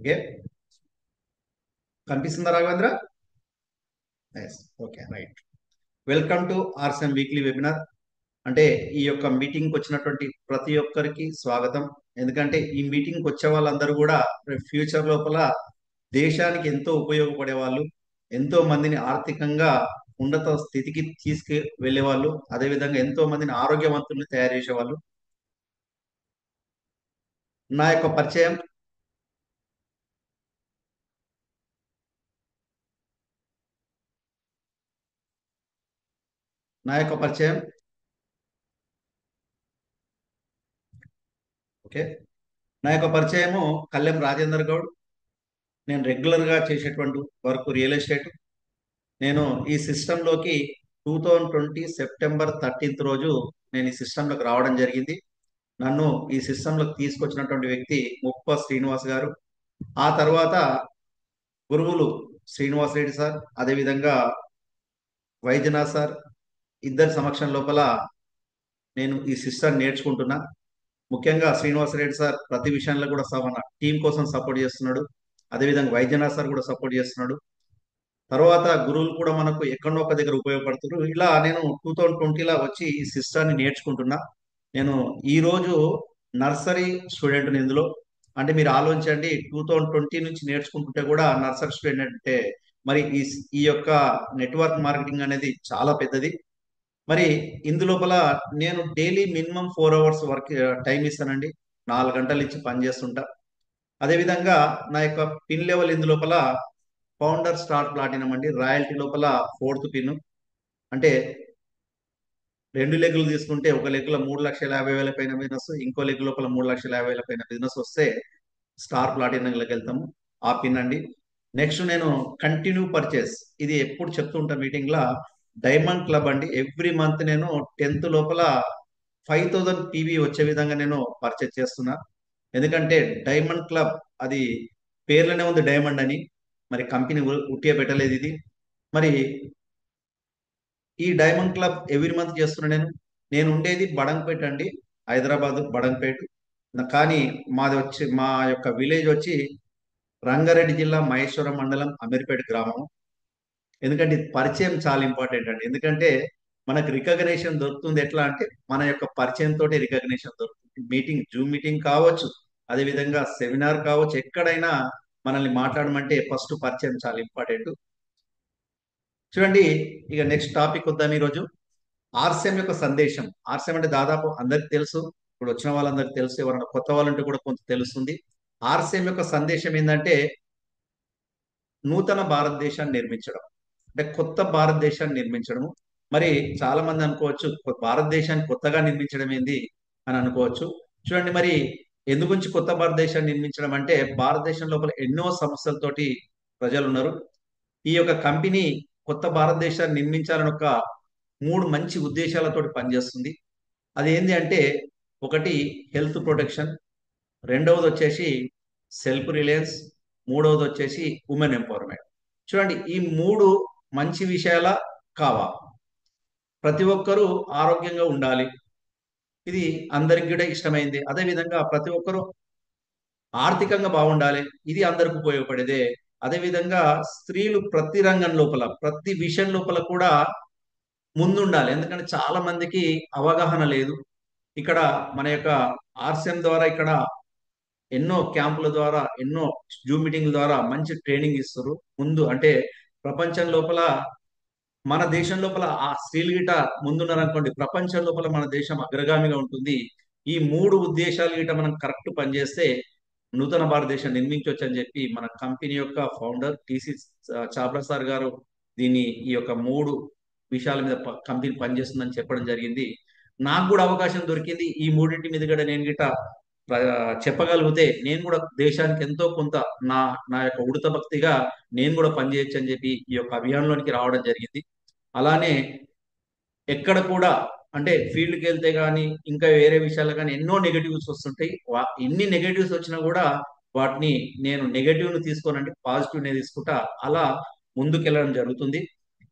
Okay. కనిపిస్తుందా Raghavendra? Yes. Okay, right. Welcome to RCM weekly webinar. అంటే ఈ యొక్క మీటింగ్కి వచ్చినటువంటి ప్రతి ఒక్కరికి స్వాగతం. ఎందుకంటే ఈ మీటింగ్కి వచ్చే వాళ్ళందరూ కూడా ఫ్యూచర్ లోపల దేశానికి ఎంతో ఉపయోగపడే వాళ్ళు, ఎంతో మందిని ఆర్థికంగా ఉన్నత స్థితికి తీసుకు వెళ్ళే వాళ్ళు, అదేవిధంగా ఎంతో మందిని ఆరోగ్యవంతుల్ని తయారు చేసేవాళ్ళు. నా యొక్క పరిచయం, నా యొక్క పరిచయం ఓకే. నా యొక్క పరిచయము కల్లెం రాజేందర్ గౌడ్. నేను రెగ్యులర్గా చేసేటువంటి వర్క్ రియల్ ఎస్టేట్. నేను ఈ సిస్టంలోకి 2020 సెప్టెంబర్ 13th రోజు నేను ఈ సిస్టంలోకి రావడం జరిగింది. నన్ను ఈ సిస్టంలోకి తీసుకొచ్చినటువంటి వ్యక్తి ముప్ప శ్రీనివాస్ గారు. ఆ తర్వాత గురువులు శ్రీనివాస్ రెడ్డి సార్, అదేవిధంగా వైద్యనాథ్ సార్, ఇద్దరి సమక్షం లోపల నేను ఈ సిస్టమ్ నేర్చుకుంటున్నా. ముఖ్యంగా శ్రీనివాస్ రెడ్డి సార్ ప్రతి విషయంలో కూడా మన టీం కోసం సపోర్ట్ చేస్తున్నాడు. అదేవిధంగా వైద్యనాథ్ సార్ కూడా సపోర్ట్ చేస్తున్నాడు. తర్వాత గురువులు కూడా మనకు ఎక్కడో ఒక దగ్గర ఉపయోగపడుతున్నారు. ఇలా నేను 2020లో వచ్చి ఈ సిస్టాన్ని నేర్చుకుంటున్నా. నేను ఈ రోజు నర్సరీ స్టూడెంట్ ఇందులో. అంటే మీరు ఆలోచించండి, 2020 నుంచి నేర్చుకుంటుంటే కూడా నర్సరీ స్టూడెంట్ అంటే మరి ఈ యొక్క నెట్వర్క్ మార్కెటింగ్ అనేది చాలా పెద్దది. మరి ఇందులోపల నేను daily minimum 4 hours work time ఇస్తానండి. 4 గంటలు ఇచ్చి పని చేస్తుంటా. అదేవిధంగా నా యొక్క పిన్ లెవెల్ ఇందులోపల ఫౌండర్ స్టార్ ప్లాటినం అండి. రాయల్టీ లోపల 4th పిన్. అంటే 2 లెగ్గులు తీసుకుంటే ఒక లెగ్గులో 3,50,000 పైన బిజినెస్, ఇంకో లెగ్ లోపల 3,50,000 పైన బిజినెస్ వస్తే స్టార్ ప్లాటినంలోకి వెళ్తాము. ఆ పిన్ అండి. నెక్స్ట్ నేను కంటిన్యూ పర్చేస్, ఇది ఎప్పుడు చెప్తూ ఉంటా మీటింగ్ లా, డైమండ్ క్లబ్ అండి. ఎవ్రీ మంత్ నేను 10th లోపల 5,000 పీవీ వచ్చే విధంగా నేను పర్చేస్ చేస్తున్నా. ఎందుకంటే డైమండ్ క్లబ్ అది పేర్లోనే ఉంది డైమండ్ అని. మరి కంపెనీ ఉట్టిగా పెట్టలేదు ఇది. మరి ఈ డైమండ్ క్లబ్ ఎవ్రీ మంత్ చేస్తున్నా నేను. నేను ఉండేది బడంపేట అండి, హైదరాబాద్ బడంపేట. కానీ మాది వచ్చి మా యొక్క విలేజ్ వచ్చి రంగారెడ్డి జిల్లా మహేశ్వరం మండలం అమీర్పేట గ్రామం. ఎందుకంటే ఇది పరిచయం చాలా ఇంపార్టెంట్ అండి. ఎందుకంటే మనకు రికగ్నేషన్ దొరుకుతుంది ఎట్లా అంటే మన యొక్క పరిచయం తోటి రికగ్నేషన్ దొరుకుతుంది. మీటింగ్, జూమ్ మీటింగ్ కావచ్చు, అదేవిధంగా సెమినార్ కావచ్చు, ఎక్కడైనా మనల్ని మాట్లాడమంటే ఫస్ట్ పరిచయం చాలా ఇంపార్టెంట్. చూడండి, ఇక నెక్స్ట్ టాపిక్ వద్దాం ఈరోజు. ఆర్సెం యొక్క సందేశం. ఆర్సెం అంటే దాదాపు అందరికి తెలుసు, ఇప్పుడు వచ్చిన వాళ్ళందరికీ తెలుసు, ఎవరైనా కొత్త వాళ్ళంటే కూడా కొంత తెలుస్తుంది. ఆర్సెం యొక్క సందేశం ఏంటంటే నూతన భారతదేశాన్ని నిర్మించడం, అంటే కొత్త భారతదేశాన్ని నిర్మించడము. మరి చాలా మంది అనుకోవచ్చు భారతదేశాన్ని కొత్తగా నిర్మించడం ఏంది అని అనుకోవచ్చు. చూడండి, మరి ఎందు గురించి కొత్త భారతదేశాన్ని నిర్మించడం అంటే భారతదేశం లోపల ఎన్నో సమస్యలతోటి ప్రజలు ఉన్నారు. ఈ యొక్క కంపెనీ కొత్త భారతదేశాన్ని నిర్మించాలని ఒక 3 మంచి ఉద్దేశాలతోటి పనిచేస్తుంది. అది ఏంటి అంటే, ఒకటి హెల్త్ ప్రొటెక్షన్, రెండవది వచ్చేసి సెల్ఫ్ రిలయన్స్, మూడవది వచ్చేసి ఉమెన్ ఎంపవర్మెంట్. చూడండి, ఈ 3 మంచి విషయాల కావా. ప్రతి ఒక్కరూ ఆరోగ్యంగా ఉండాలి, ఇది అందరికి కూడా ఇష్టమైంది. అదేవిధంగా ప్రతి ఒక్కరూ ఆర్థికంగా బాగుండాలి, ఇది అందరికి ఉపయోగపడేదే. అదేవిధంగా స్త్రీలు ప్రతి రంగం లోపల, ప్రతి విషయం లోపల కూడా ముందుండాలి. ఎందుకంటే చాలా మందికి అవగాహన లేదు. ఇక్కడ మన యొక్క ఆర్సెం ద్వారా ఇక్కడ ఎన్నో క్యాంపుల ద్వారా, ఎన్నో జూమ్ మీటింగ్ల ద్వారా మంచి ట్రైనింగ్ ఇస్తారు. ముందు అంటే ప్రపంచం లోపల మన దేశం లోపల ఆ స్త్రీలు గిట ముందున్నారనుకోండి, ప్రపంచం లోపల మన దేశం అగ్రగామిగా ఉంటుంది. ఈ 3 ఉద్దేశాలు గిట మనం కరెక్ట్ పనిచేస్తే నూతన భారతదేశం నిర్మించవచ్చు అని చెప్పి మన కంపెనీ యొక్క ఫౌండర్ టిసి చాబ్రా సార్ గారు దీన్ని ఈ యొక్క 3 విషయాల మీద కంపెనీ పనిచేస్తుందని చెప్పడం జరిగింది. నాకు కూడా అవకాశం దొరికింది. ఈ 3 మీద కూడా నేను గిట చెప్పగలిగితే నేను కూడా దేశానికి ఎంతో కొంత నా నా యొక్క ఉడత భక్తిగా నేను కూడా పనిచేయచ్చు అని చెప్పి ఈ యొక్క అభియాన్లోనికి రావడం జరిగింది. అలానే ఎక్కడ కూడా అంటే ఫీల్డ్కి వెళ్తే కానీ ఇంకా వేరే విషయాలు కానీ ఎన్నో నెగటివ్స్ వస్తుంటాయి. ఎన్ని నెగటివ్స్ వచ్చినా కూడా వాటిని నేను నెగటివ్ను తీసుకోనండి, పాజిటివ్నే తీసుకుంటా. అలా ముందుకెళ్ళడం జరుగుతుంది.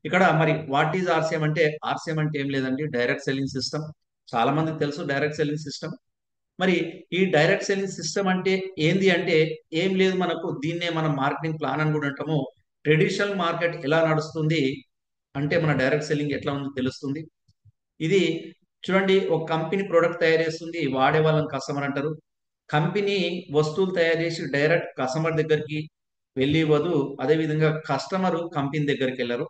ఇక్కడ మరి వాట్ ఈజ్ ఆర్సీఎం అంటే, ఆర్సీఎం అంటే ఏం లేదండి, డైరెక్ట్ సెల్లింగ్ సిస్టమ్. చాలా మందికి తెలుసు డైరెక్ట్ సెల్లింగ్ సిస్టమ్. మరి ఈ డైరెక్ట్ సెల్లింగ్ సిస్టమ్ అంటే ఏంది అంటే ఏం లేదు, మనకు దీన్నే మనం మార్కెటింగ్ ప్లాన్ అని కూడా అంటాము. ట్రెడిషనల్ మార్కెట్ ఎలా నడుస్తుంది అంటే మన డైరెక్ట్ సెల్లింగ్ ఎట్లా ఉందో తెలుస్తుంది. ఇది చూడండి, ఒక కంపెనీ ప్రొడక్ట్ తయారు చేస్తుంది, వాడే వాళ్ళని కస్టమర్ అంటారు. కంపెనీ వస్తువులు తయారు చేసి డైరెక్ట్ కస్టమర్ దగ్గరికి వెళ్ళి ఇవ్వదు. అదేవిధంగా కస్టమర్ కంపెనీ దగ్గరికి వెళ్ళరు.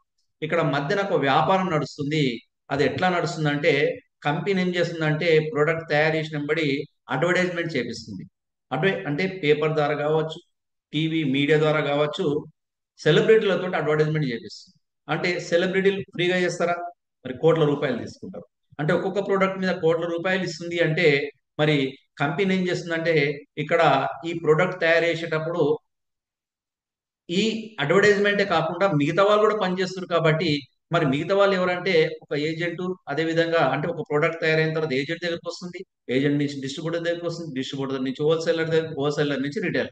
ఇక్కడ మధ్యన ఒక వ్యాపారం నడుస్తుంది. అది ఎట్లా నడుస్తుందంటే కంపెనీ ఏం చేస్తుందంటే ప్రొడక్ట్ తయారు చేసిన వెంబడి అడ్వర్టైజ్మెంట్ చేపిస్తుంది. అంటే పేపర్ ద్వారా కావచ్చు, టీవీ మీడియా ద్వారా కావచ్చు, సెలబ్రిటీలతో అడ్వర్టైజ్మెంట్ చేపిస్తుంది. అంటే సెలబ్రిటీలు ఫ్రీగా చేస్తారా? మరి కోట్ల రూపాయలు తీసుకుంటారు. అంటే ఒక్కొక్క ప్రోడక్ట్ మీద కోట్ల రూపాయలు ఇస్తుంది అంటే మరి కంపెనీ ఏం చేస్తుందంటే ఇక్కడ ఈ ప్రోడక్ట్ తయారు చేసేటప్పుడు ఈ అడ్వర్టైజ్మెంటే కాకుండా మిగతా వాళ్ళు కూడా పనిచేస్తున్నారు కాబట్టి మరి మిగతా వాళ్ళు ఎవరంటే ఒక ఏజెంట్, అదే విధంగా అంటే ఒక ప్రోడక్ట్ తయారైన తర్వాత ఏజెంట్ దగ్గరకు వస్తుంది, ఏజెంట్ నుంచి డిస్ట్రిబ్యూటర్ దగ్గరకు వస్తుంది, డిస్ట్రిబ్యూటర్ నుంచి హోల్సేలర్ దగ్గర, హోల్సేలర్ నుంచి రిటైల్.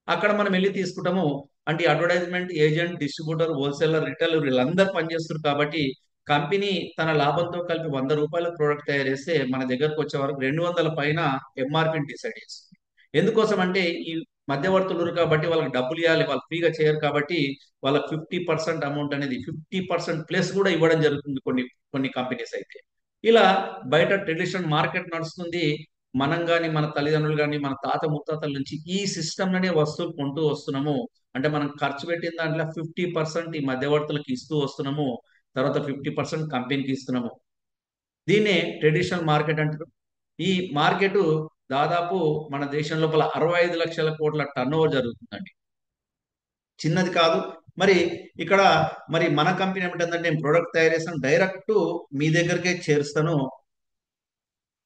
అక్కడ మనం వెళ్ళి తీసుకుంటాము. అంటే advertisement agent, distributor, wholesaler, retail వీళ్ళందరూ పనిచేస్తారు కాబట్టి కంపెనీ తన లాభంతో కలిపి ₹100 ప్రోడక్ట్ తయారు చేస్తే మన దగ్గరకు వచ్చే వరకు 200 పైన ఎంఆర్పిని డిసైడ్ చేస్తుంది. ఎందుకోసం అంటే ఈ మధ్యవర్తులు ఉన్నారు కాబట్టి వాళ్ళకి డబ్బులు ఇవ్వాలి, వాళ్ళు ఫ్రీగా చేయరు కాబట్టి వాళ్ళకి 50% అమౌంట్ అనేది 50% ప్లస్ కూడా ఇవ్వడం జరుగుతుంది కొన్ని కొన్ని కంపెనీస్ అయితే. ఇలా బయట ట్రెడిషనల్ మార్కెట్ నడుస్తుంది. మనం కానీ మన తల్లిదండ్రులు కానీ మన తాత ముత్తాతల నుంచి ఈ సిస్టమ్ వస్తువులు కొంటూ వస్తున్నాము. అంటే మనం ఖర్చు పెట్టిన దాంట్లో 50% ఈ మధ్యవర్తులకు ఇస్తూ వస్తున్నాము. తర్వాత 50% కంపెనీకి ఇస్తున్నాము. దీన్నే ట్రెడిషనల్ మార్కెట్ అంటారు. ఈ మార్కెట్ దాదాపు మన దేశం లోపల 65 లక్షల కోట్ల టర్నోవర్ జరుగుతుందండి. చిన్నది కాదు. మరి ఇక్కడ మరి మన కంపెనీ ఏమిటంటే నేను ప్రొడక్ట్ తయారు చేస్తాను, డైరెక్ట్ మీ దగ్గరికే చేరుస్తాను,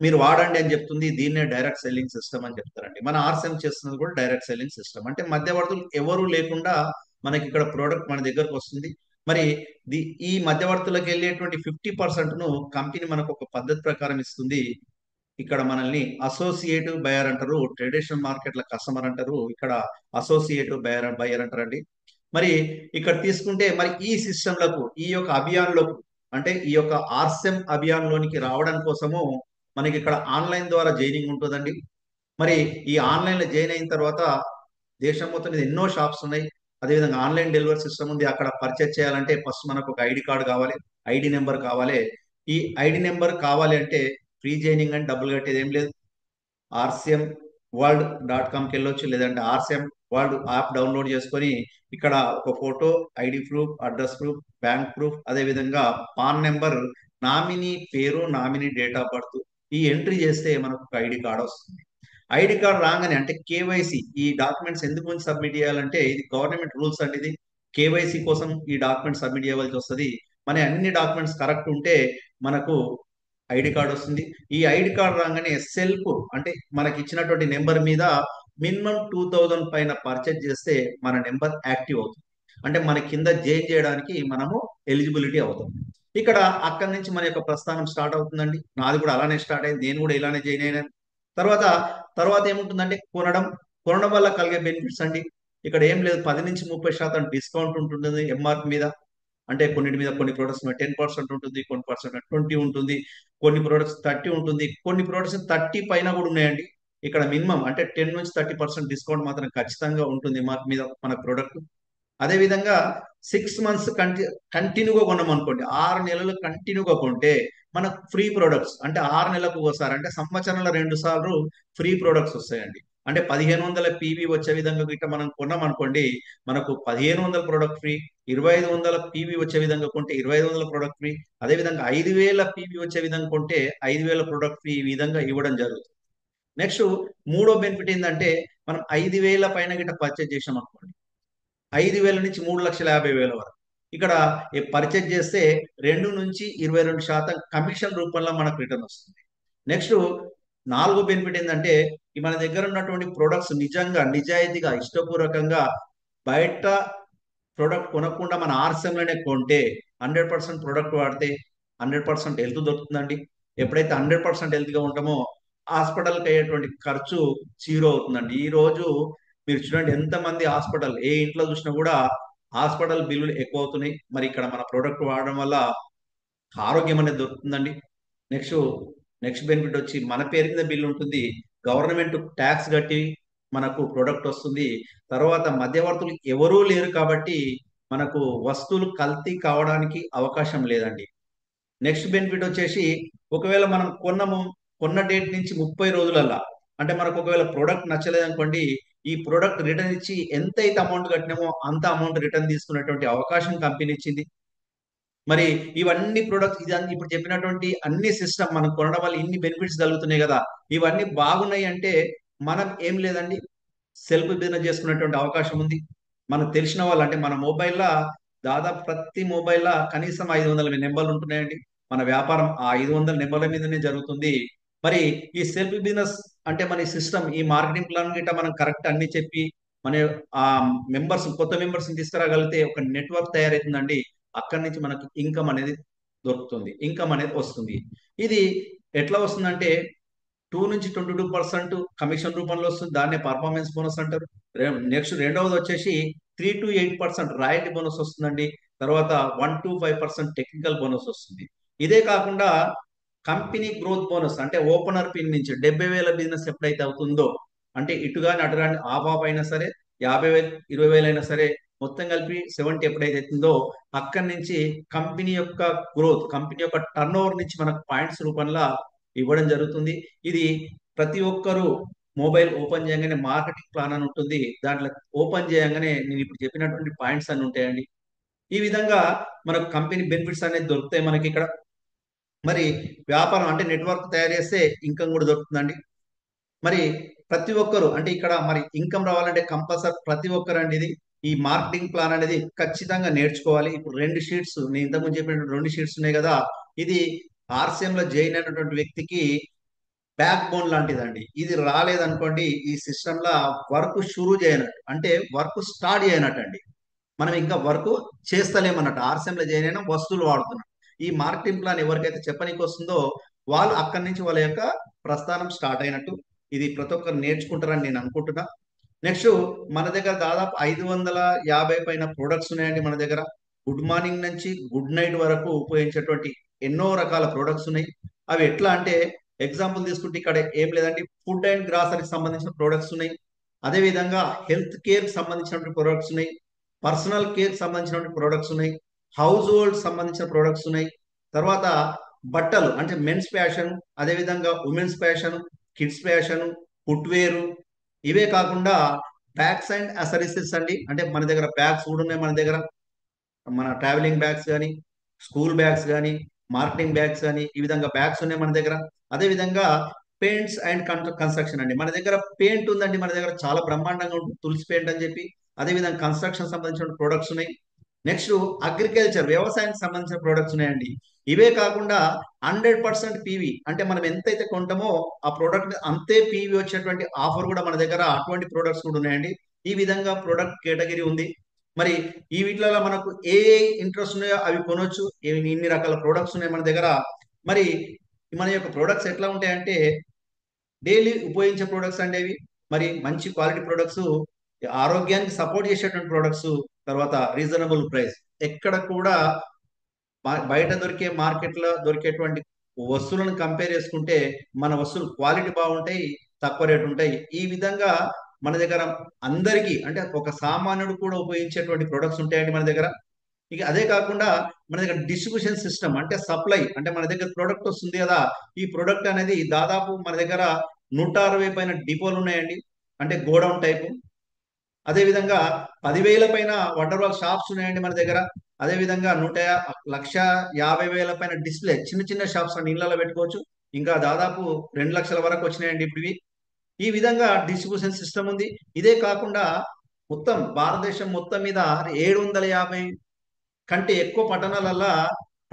మీరు వాడండి అని చెప్తుంది. దీన్నే డైరెక్ట్ సెల్లింగ్ సిస్టమ్ అని చెప్తారండి. మన ఆర్సెం చేస్తున్నది కూడా డైరెక్ట్ సెల్లింగ్ సిస్టమ్. అంటే మధ్యవర్తులు ఎవరు లేకుండా మనకి ఇక్కడ ప్రోడక్ట్ మన దగ్గరకు వస్తుంది. మరి ఈ మధ్యవర్తులకు వెళ్ళేటువంటి 50%ను కంపెనీ మనకు ఒక పద్ధతి ప్రకారం ఇస్తుంది. ఇక్కడ మనల్ని అసోసియేటివ్ బయర్ అంటారు. ట్రెడిషనల్ మార్కెట్ల కస్టమర్ అంటారు. ఇక్కడ అసోసియేటివ్ బయర్ అంటారండి. మరి ఇక్కడ తీసుకుంటే మరి ఈ సిస్టంలకు ఈ యొక్క అభియాన్లకు అంటే ఈ యొక్క ఆర్సెం అభియాన్ లోనికి రావడం కోసము మనకి ఇక్కడ ఆన్లైన్ ద్వారా జైనింగ్ ఉంటుందండి. మరి ఈ ఆన్లైన్ లో జాయిన్ అయిన తర్వాత దేశం మొత్తం మీద ఎన్నో షాప్స్ ఉన్నాయి. అదేవిధంగా ఆన్లైన్ డెలివరీ సిస్టమ్ ఉంది. అక్కడ పర్చేజ్ చేయాలంటే ఫస్ట్ మనకు ఒక ఐడి కార్డు కావాలి, ఐడి నెంబర్ కావాలి. ఈ ఐడి నెంబర్ కావాలి అంటే ఫ్రీ జైనింగ్ అని డబ్బులు కట్టేది ఏం లేదు. rcmworld.comకి వెళ్ళొచ్చు, లేదంటే ఆర్సిఎం వరల్డ్ యాప్ డౌన్లోడ్ చేసుకొని ఇక్కడ ఒక photo, ID proof, address proof, bank proof, అదేవిధంగా పాన్ నెంబర్, నామినీ పేరు, నామినీ డేట్ ఆఫ్ బర్త్ ఈ ఎంట్రీ చేస్తే మనకు ఒక ఐడి కార్డ్ వస్తుంది. ఐడి కార్డ్ రాగానే అంటే కేవైసీ ఈ డాక్యుమెంట్స్ ఎందుకు సబ్మిట్ చేయాలంటే ఇది గవర్నమెంట్ రూల్స్ అండి. ఇది కేవైసీ కోసం ఈ డాక్యుమెంట్ సబ్మిట్ చేయవలసి వస్తుంది. మన అన్ని డాక్యుమెంట్స్ కరెక్ట్ ఉంటే మనకు ఐడి కార్డ్ వస్తుంది. ఈ ఐడి కార్డ్ రాగానే సెల్ఫ్ అంటే మనకి ఇచ్చినటువంటి నెంబర్ మీద మినిమం 2000 పైన పర్చేజ్ చేస్తే మన నెంబర్ యాక్టివ్ అవుతుంది. అంటే మన కింద జాయిన్ చేయడానికి మనము ఎలిజిబిలిటీ అవుతాం. ఇక్కడ అక్కడి నుంచి మన యొక్క ప్రస్థానం స్టార్ట్ అవుతుందండి. నాది కూడా అలానే స్టార్ట్ అయింది, నేను కూడా ఇలానే జాయిన్ అయినాను. తర్వాత తర్వాత ఏముంటుందంటే కొనడం, కొనడం వల్ల కలిగే బెనిఫిట్స్ అండి. ఇక్కడ ఏం లేదు, 10 నుంచి 30% డిస్కౌంట్ ఉంటుంది ఎంఆర్పి మీద. అంటే కొన్నిటి మీద కొన్ని ప్రొడక్ట్స్ మీద 10% ఉంటుంది, కొన్ని పర్సెంట్ 20 ఉంటుంది, కొన్ని ప్రొడక్ట్స్ 30 ఉంటుంది, కొన్ని ప్రొడక్ట్స్ 30 పైన కూడా ఉన్నాయండి. ఇక్కడ మినిమం అంటే 10 నుంచి 30% డిస్కౌంట్ మాత్రం ఖచ్చితంగా ఉంటుంది ఎంఆర్పి మీద మన ప్రొడక్ట్. అదేవిధంగా 6 మంత్స్ కంటిన్యూగా కొన్నాం అనుకోండి, 6 నెలలు కంటిన్యూగా కొంటే మనకు ఫ్రీ ప్రొడక్ట్స్ అంటే 6 నెలలకు ఒకసారి అంటే సంవత్సరంలో 2 సార్లు ఫ్రీ ప్రొడక్ట్స్ వస్తాయండి. అంటే 1500 పీవీ వచ్చే విధంగా గిట్ట మనం కొన్నాం అనుకోండి, మనకు 1500 ప్రొడక్ట్ ఫ్రీ. 2500 పీవీ వచ్చే విధంగా కొంటే 2500 ప్రొడక్ట్ ఫ్రీ. అదేవిధంగా 5000 పీవీ వచ్చే విధంగా కొంటే 5000 ప్రొడక్ట్ ఫ్రీ. ఈ విధంగా ఇవ్వడం జరుగుతుంది. నెక్స్ట్ మూడో బెనిఫిట్ ఏంటంటే మనం 5000 పైన గిట్ట పర్చేజ్ చేసాం అనుకోండి, 5,000 నుంచి 3,50,000 వరకు ఇక్కడ పర్చేజ్ చేస్తే 2 నుంచి 22% కమిషన్ రూపంలో మనకు రిటర్న్ వస్తుంది. నెక్స్ట్ నాలుగో బెనిఫిట్ ఏంటంటే మన దగ్గర ఉన్నటువంటి ప్రొడక్ట్స్ నిజంగా నిజాయితీగా ఇష్టపూర్వకంగా బయట ప్రొడక్ట్ కొనకుండా మన ఆర్సెంలోనే కొంటే 100% ప్రొడక్ట్ వాడితే 100% హెల్త్ దొరుకుతుందండి. ఎప్పుడైతే 100% హెల్త్గా ఉంటామో హాస్పిటల్కి అయ్యేటువంటి ఖర్చు జీరో అవుతుందండి. ఈ రోజు మీరు చూడండి ఎంతమంది హాస్పిటల్ ఏ ఇంట్లో చూసినా కూడా హాస్పిటల్ బిల్లులు ఎక్కువ అవుతున్నాయి. మరి ఇక్కడ మన ప్రోడక్ట్ వాడడం వల్ల ఆరోగ్యం అనేది దొరుకుతుందండి. నెక్స్ట్ నెక్స్ట్ బెనిఫిట్ వచ్చి మన పేరు మీద బిల్లు ఉంటుంది, గవర్నమెంట్ ట్యాక్స్ కట్టి మనకు ప్రొడక్ట్ వస్తుంది. తర్వాత మధ్యవర్తులు ఎవరూ లేరు కాబట్టి మనకు వస్తువులు కల్తీ కావడానికి అవకాశం లేదండి. నెక్స్ట్ బెనిఫిట్ వచ్చేసి ఒకవేళ మనం కొన్న డేట్ నుంచి 30 రోజులల్లా అంటే మనకు ఒకవేళ ప్రోడక్ట్ నచ్చలేదు అనుకోండి, ఈ ప్రోడక్ట్ రిటర్న్ ఇచ్చి ఎంతైతే అమౌంట్ కట్టినామో అంత అమౌంట్ రిటర్న్ తీసుకునేటువంటి అవకాశం కంపెనీ ఇచ్చింది. మరి ఇవన్నీ ప్రొడక్ట్స్ ఇదన్నీ ఇప్పుడు చెప్పినటువంటి అన్ని సిస్టమ్ మనం కొనడం వల్ల ఇన్ని బెనిఫిట్స్ కలుగుతున్నాయి కదా. ఇవన్నీ బాగున్నాయి అంటే మనం ఏం లేదండి, సెల్ఫ్ బిజినెస్ చేసుకునేటువంటి అవకాశం ఉంది. మనకు తెలిసిన వాళ్ళు అంటే మన మొబైల్లో దాదాపు ప్రతి మొబైల్లో కనీసం 500 నెంబర్లు ఉంటున్నాయండి. మన వ్యాపారం ఆ 500 నెంబర్ల మీదనే జరుగుతుంది. మరి ఈ సెల్ఫ్ బిజినెస్ అంటే మన సిస్టమ్ ఈ మార్కెటింగ్ ప్లాన్ గిట్ట మనం కరెక్ట్ అన్ని చెప్పి మన ఆ కొత్త మెంబర్స్ తీసుకురాగలిగితే ఒక నెట్వర్క్ తయారవుతుందండి. అక్కడి నుంచి మనకు ఇన్కమ్ అనేది దొరుకుతుంది, ఇన్కమ్ అనేది వస్తుంది. ఇది ఎట్లా వస్తుందంటే 2 నుంచి 22% కమిషన్ రూపంలో వస్తుంది. దాన్నే పర్ఫార్మెన్స్ బోనస్ అంటారు. నెక్స్ట్ రెండవది వచ్చేసి 3 to 8% రాయల్టీ బోనస్ వస్తుందండి. తర్వాత 1 to 5% టెక్నికల్ బోనస్ వస్తుంది. ఇదే కాకుండా కంపెనీ గ్రోత్ బోనస్ అంటే ఓపెనర్ పిన్ నుంచి 70,000 బిజినెస్ ఎప్పుడైతే అవుతుందో అంటే ఇటుగాని అటుగాని ఆఫ్ అయినా సరే 50,000 20,000 అయినా సరే మొత్తం కలిపి 70 ఎప్పుడైతే అవుతుందో అక్కడి నుంచి కంపెనీ యొక్క గ్రోత్ కంపెనీ యొక్క టర్న్ ఓవర్ నుంచి మనకు పాయింట్స్ రూపంలో ఇవ్వడం జరుగుతుంది. ఇది ప్రతి ఒక్కరూ మొబైల్ ఓపెన్ చేయగానే మార్కెటింగ్ ప్లాన్ అని ఉంటుంది. దాంట్లో ఓపెన్ చేయగానే నేను ఇప్పుడు చెప్పినటువంటి పాయింట్స్ అన్ని ఉంటాయండి. ఈ విధంగా మనకు కంపెనీ బెనిఫిట్స్ అనేది దొరుకుతాయి మనకి ఇక్కడ. మరి వ్యాపారం అంటే నెట్వర్క్ తయారు చేస్తే ఇన్కమ్ కూడా దొరుకుతుందండి. మరి ప్రతి ఒక్కరు అంటే ఇక్కడ మరి ఇన్కమ్ రావాలంటే కంపల్సరీ ప్రతి ఒక్కరు అండి ఇది ఈ మార్కెటింగ్ ప్లాన్ అనేది ఖచ్చితంగా నేర్చుకోవాలి. ఇప్పుడు 2 షీట్స్ నేను ఇంతకుముందు చెప్పిన 2 షీట్స్ ఉన్నాయి కదా. ఇది RCM లో జాయిన్ అయినటువంటి వ్యక్తికి బ్యాక్ బోన్ లాంటిదండి. ఇది రాలేదనుకోండి ఈ సిస్టమ్ లా వర్క్ షురూ చేయనట్టు అంటే వర్క్ స్టార్ట్ చేయనట్టు అండి. మనం ఇంకా వర్క్ చేస్తలేమన్నట్టు. RCM లో జాయిన్ అయినా వస్తువులు వాడుతున్నాం. ఈ మార్కెటింగ్ ప్లాన్ ఎవరికైతే చెప్పనీకి వస్తుందో వాళ్ళు అక్కడి నుంచి వాళ్ళ యొక్క ప్రస్థానం స్టార్ట్ అయినట్టు. ఇది ప్రతి ఒక్కరు నేర్చుకుంటారని నేను అనుకుంటున్నా. నెక్స్ట్ మన దగ్గర దాదాపు 550 పైన ప్రొడక్ట్స్ ఉన్నాయండి మన దగ్గర. గుడ్ మార్నింగ్ నుంచి గుడ్ నైట్ వరకు ఉపయోగించేటువంటి ఎన్నో రకాల ప్రొడక్ట్స్ ఉన్నాయి. అవి ఎట్లా అంటే ఎగ్జాంపుల్ తీసుకుంటే ఇక్కడ ఏం లేదండి, ఫుడ్ అండ్ గ్రాసరీకి సంబంధించిన ప్రొడక్ట్స్ ఉన్నాయి. అదే విధంగా హెల్త్ కేర్ సంబంధించినటువంటి ప్రొడక్ట్స్ ఉన్నాయి. పర్సనల్ కేర్ సంబంధించినటువంటి ప్రొడక్ట్స్ ఉన్నాయి. హౌస్ హోల్డ్ సంబంధించిన ప్రొడక్ట్స్ ఉన్నాయి. తర్వాత బట్టలు అంటే మెన్స్ ఫ్యాషన్, అదే విధంగా women's fashion, kids fashion, footwear. ఇవే కాకుండా బ్యాగ్స్ అండ్ అసరీసెస్ అండి. అంటే మన దగ్గర బ్యాగ్స్ కూడా ఉన్నాయి మన దగ్గర. మన ట్రావెలింగ్ బ్యాగ్స్ కానీ, స్కూల్ బ్యాగ్స్ కానీ, మార్కెటింగ్ బ్యాగ్స్ కానీ ఈ విధంగా బ్యాగ్స్ ఉన్నాయి మన దగ్గర. అదే విధంగా పెయింట్స్ అండ్ కన్స్ట్రక్షన్ అండి. మన దగ్గర పెయింట్ ఉందండి, మన దగ్గర చాలా బ్రహ్మాండంగా ఉంటుంది తులసి పెయింట్ అని చెప్పి. అదే విధంగా కన్స్ట్రక్షన్ సంబంధించిన ప్రొడక్ట్స్ ఉన్నాయి. నెక్స్ట్ అగ్రికల్చర్ వ్యవసాయానికి సంబంధించిన ప్రొడక్ట్స్ ఉన్నాయండి. ఇవే కాకుండా 100% పీవీ అంటే మనం ఎంతైతే కొంటామో ఆ ప్రోడక్ట్ అంతే పీవీ వచ్చేటువంటి ఆఫర్ కూడా మన దగ్గర అటువంటి ప్రొడక్ట్స్ కూడా ఉన్నాయండి. ఈ విధంగా ప్రొడక్ట్ కేటగిరీ ఉంది. మరి ఈ వీటిలలో మనకు ఏ ఇంట్రెస్ట్ ఉన్నాయో అవి కొనొచ్చు. ఇన్ని రకాల ప్రొడక్ట్స్ ఉన్నాయి మన దగ్గర. మరి మన యొక్క ప్రొడక్ట్స్ ఎట్లా ఉంటాయంటే డైలీ ఉపయోగించే ప్రొడక్ట్స్ అండి అవి. మరి మంచి క్వాలిటీ ప్రొడక్ట్స్, ఆరోగ్యానికి సపోర్ట్ చేసేటువంటి ప్రొడక్ట్స్, తర్వాత రీజనబుల్ ప్రైస్. ఎక్కడ కూడా బయట దొరికే మార్కెట్లో దొరికేటువంటి వస్తువులను కంపేర్ చేసుకుంటే మన వస్తువులు క్వాలిటీ బాగుంటాయి, తక్కువ రేటు ఉంటాయి. ఈ విధంగా మన దగ్గర అందరికీ అంటే ఒక సామాన్యుడు కూడా ఉపయోగించేటువంటి ప్రొడక్ట్స్ ఉంటాయండి మన దగ్గర. ఇక అదే కాకుండా మన దగ్గర డిస్ట్రిబ్యూషన్ సిస్టమ్ అంటే సప్లై అంటే మన దగ్గర ప్రోడక్ట్ వస్తుంది కదా. ఈ ప్రోడక్ట్ అనేది దాదాపు మన దగ్గర 160 పైన డిపోలు ఉన్నాయండి, అంటే గోడౌన్ టైపు. అదే విధంగా 10,000 పైన వండర్వాల్ షాప్స్ ఉన్నాయండి మన దగ్గర. అదే విధంగా 1,50,000 పైన డిస్ప్లే చిన్న చిన్న షాప్స్ అన్ని ఇళ్లలో పెట్టుకోవచ్చు. ఇంకా దాదాపు 2 లక్షల వరకు వచ్చినాయండి ఇప్పుడు ఇవి. ఈ విధంగా డిస్ట్రిబ్యూషన్ సిస్టమ్ ఉంది. ఇదే కాకుండా మొత్తం భారతదేశం మొత్తం మీద 750 కంటే ఎక్కువ పట్టణాలల్లో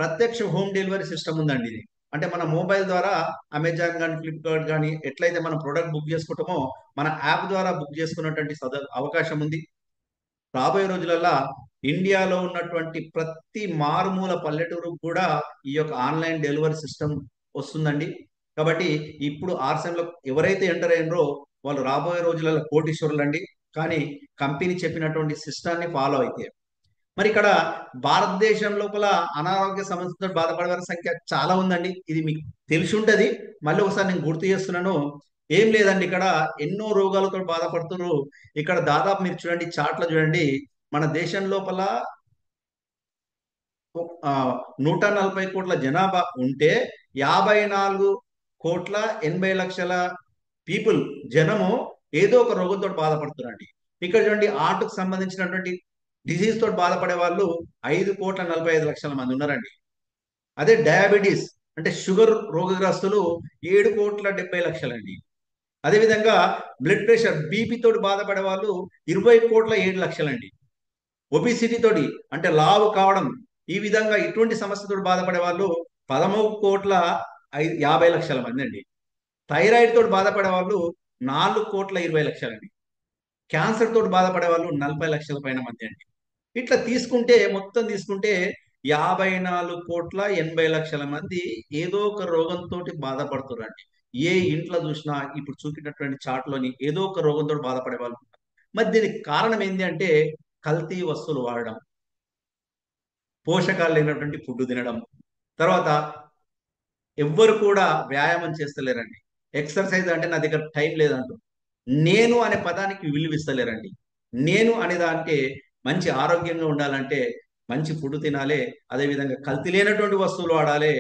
ప్రత్యక్ష హోమ్ డెలివరీ సిస్టమ్ ఉందండి ఇది. అంటే మన మొబైల్ ద్వారా అమెజాన్ కానీ ఫ్లిప్కార్ట్ కానీ ఎట్లయితే మనం ప్రోడక్ట్ బుక్ చేసుకుంటామో మన యాప్ ద్వారా బుక్ చేసుకున్నటువంటి అవకాశం ఉంది. రాబోయే రోజులలో ఇండియాలో ఉన్నటువంటి ప్రతి మారుమూల పల్లెటూరు కూడా ఈ యొక్క ఆన్లైన్ డెలివరీ సిస్టమ్ వస్తుందండి. కాబట్టి ఇప్పుడు ఆర్సెంలో ఎవరైతే ఎంటర్ అయినరో వాళ్ళు రాబోయే రోజులలో కోటీశ్వరులు అండి. కానీ కంపెనీ చెప్పినటువంటి సిస్టాన్ని ఫాలో అయితే మరి ఇక్కడ భారతదేశం లోపల అనారోగ్య సమస్యతో బాధపడే వారి సంఖ్య చాలా ఉందండి. ఇది మీకు తెలిసి ఉంటది. మళ్ళీ ఒకసారి నేను గుర్తు చేస్తున్నాను. ఏం లేదండి, ఇక్కడ ఎన్నో రోగాలతో బాధపడుతున్నారు. ఇక్కడ దాదాపు మీరు చూడండి, చార్ట్లో చూడండి, మన దేశం లోపల ఆ, 140 కోట్ల జనాభా ఉంటే 54,80,00,000 పీపుల్, జనము ఏదో ఒక రోగంతో బాధపడుతున్నారండి. ఇక్కడ చూడండి, హార్ట్కు సంబంధించినటువంటి డిసీజ్ తోటి బాధపడే వాళ్ళు 5,45,00,000 మంది ఉన్నారండి. అదే డయాబెటీస్ అంటే షుగర్ రోగగ్రస్తులు 7,70,00,000 అండి. అదేవిధంగా బ్లడ్ ప్రెషర్ బీపీ తోటి బాధపడే వాళ్ళు 20,07,00,000 అండి. ఒబిసిటీ తోటి అంటే లావు కావడం, ఈ విధంగా ఇటువంటి సమస్యతో బాధపడే వాళ్ళు 13,50,00,000 మంది అండి. థైరాయిడ్ తోటి బాధపడే వాళ్ళు 4,20,00,000 అండి. క్యాన్సర్ తోటి బాధపడే వాళ్ళు 40,00,000 పైన మంది అండి. ఇట్లా తీసుకుంటే, మొత్తం తీసుకుంటే 54,80,00,000 మంది ఏదో ఒక రోగంతో బాధపడుతున్నారండి. ఏ ఇంట్లో చూసినా ఇప్పుడు చూపినటువంటి చార్ట్లోని ఏదో ఒక రోగంతో బాధపడే వాళ్ళు ఉన్నారు. మరి దీనికి కారణం ఏంటి అంటే కల్తీ వస్తువులు వాడడం, పోషకాలు లేనటువంటి ఫుడ్ తినడం, తర్వాత ఎవ్వరు కూడా వ్యాయామం చేస్తలేరండి. ఎక్సర్సైజ్ అంటే నా దగ్గర టైం లేదంటూ నేను అనే పదానికి విలువిస్తలేరండి. నేను అనే దానికి మంచి ఆరోగ్యంగా ఉండాలంటే మంచి ఫుడ్ తినాలి, అదేవిధంగా కల్తీ లేనటువంటి వస్తువులు వాడాలి,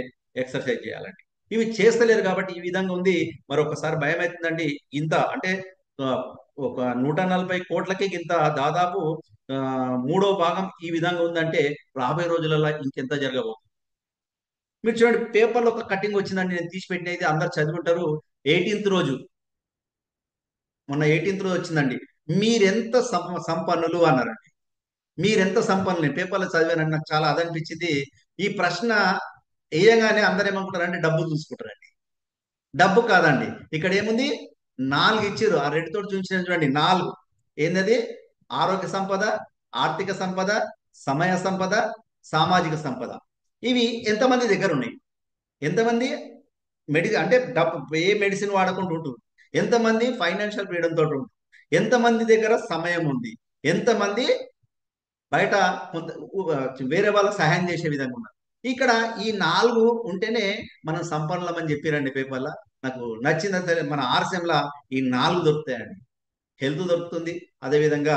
ఎక్సర్సైజ్ చేయాలండి. ఇవి చేస్తలేరు కాబట్టి ఈ విధంగా ఉంది. మరొకసారి భయం అవుతుందండి. ఇంత అంటే ఆ, ఒక 140 కోట్లకి ఇంత దాదాపు ఆ, మూడో భాగం ఈ విధంగా ఉందంటే రాబోయే రోజులలో ఇంకెంత జరగబోతుంది. మీరు చూడండి, పేపర్లో ఒక కటింగ్ వచ్చిందండి, నేను తీసి పెట్టినది అందరు చదువుకుంటారు. 18th రోజు, మొన్న 18th రోజు వచ్చిందండి. మీరెంత సంపన్నులు అన్నారండి. మీరెంత సంపన్నులు, పేపర్లో చదివానండి, నాకు చాలా అదనిపించింది. ఈ ప్రశ్న వేయగానే అందరు ఏమనుకుంటారంటే డబ్బు చూసుకుంటారండి. డబ్బు కాదండి, ఇక్కడ ఏముంది, 4 ఇచ్చిర్రు. ఆ రెడ్ తోటి చూపించిన చూడండి, 4 ఏంటది, ఆరోగ్య సంపద, ఆర్థిక సంపద, సమయ సంపద, సామాజిక సంపద. ఇవి ఎంతమంది దగ్గర ఉన్నాయి? ఎంతమంది అంటే డబ్బు, ఏ మెడిసిన్ వాడకుండా ఉంటుంది? ఎంతమంది ఫైనాన్షియల్ ఫ్రీడమ్ తోటి ఉంటుంది? ఎంతమంది దగ్గర సమయం ఉంది? ఎంతమంది బయట వేరే వాళ్ళకి సహాయం చేసే విధంగా ఉన్నారు? ఇక్కడ ఈ 4 ఉంటేనే మనం సంపన్నులమని చెప్పారండి పేపర్లో. నాకు నచ్చింది అసలు, మన ఆర్సెంలా ఈ 4 దొరుకుతాయండి. హెల్త్ దొరుకుతుంది, అదేవిధంగా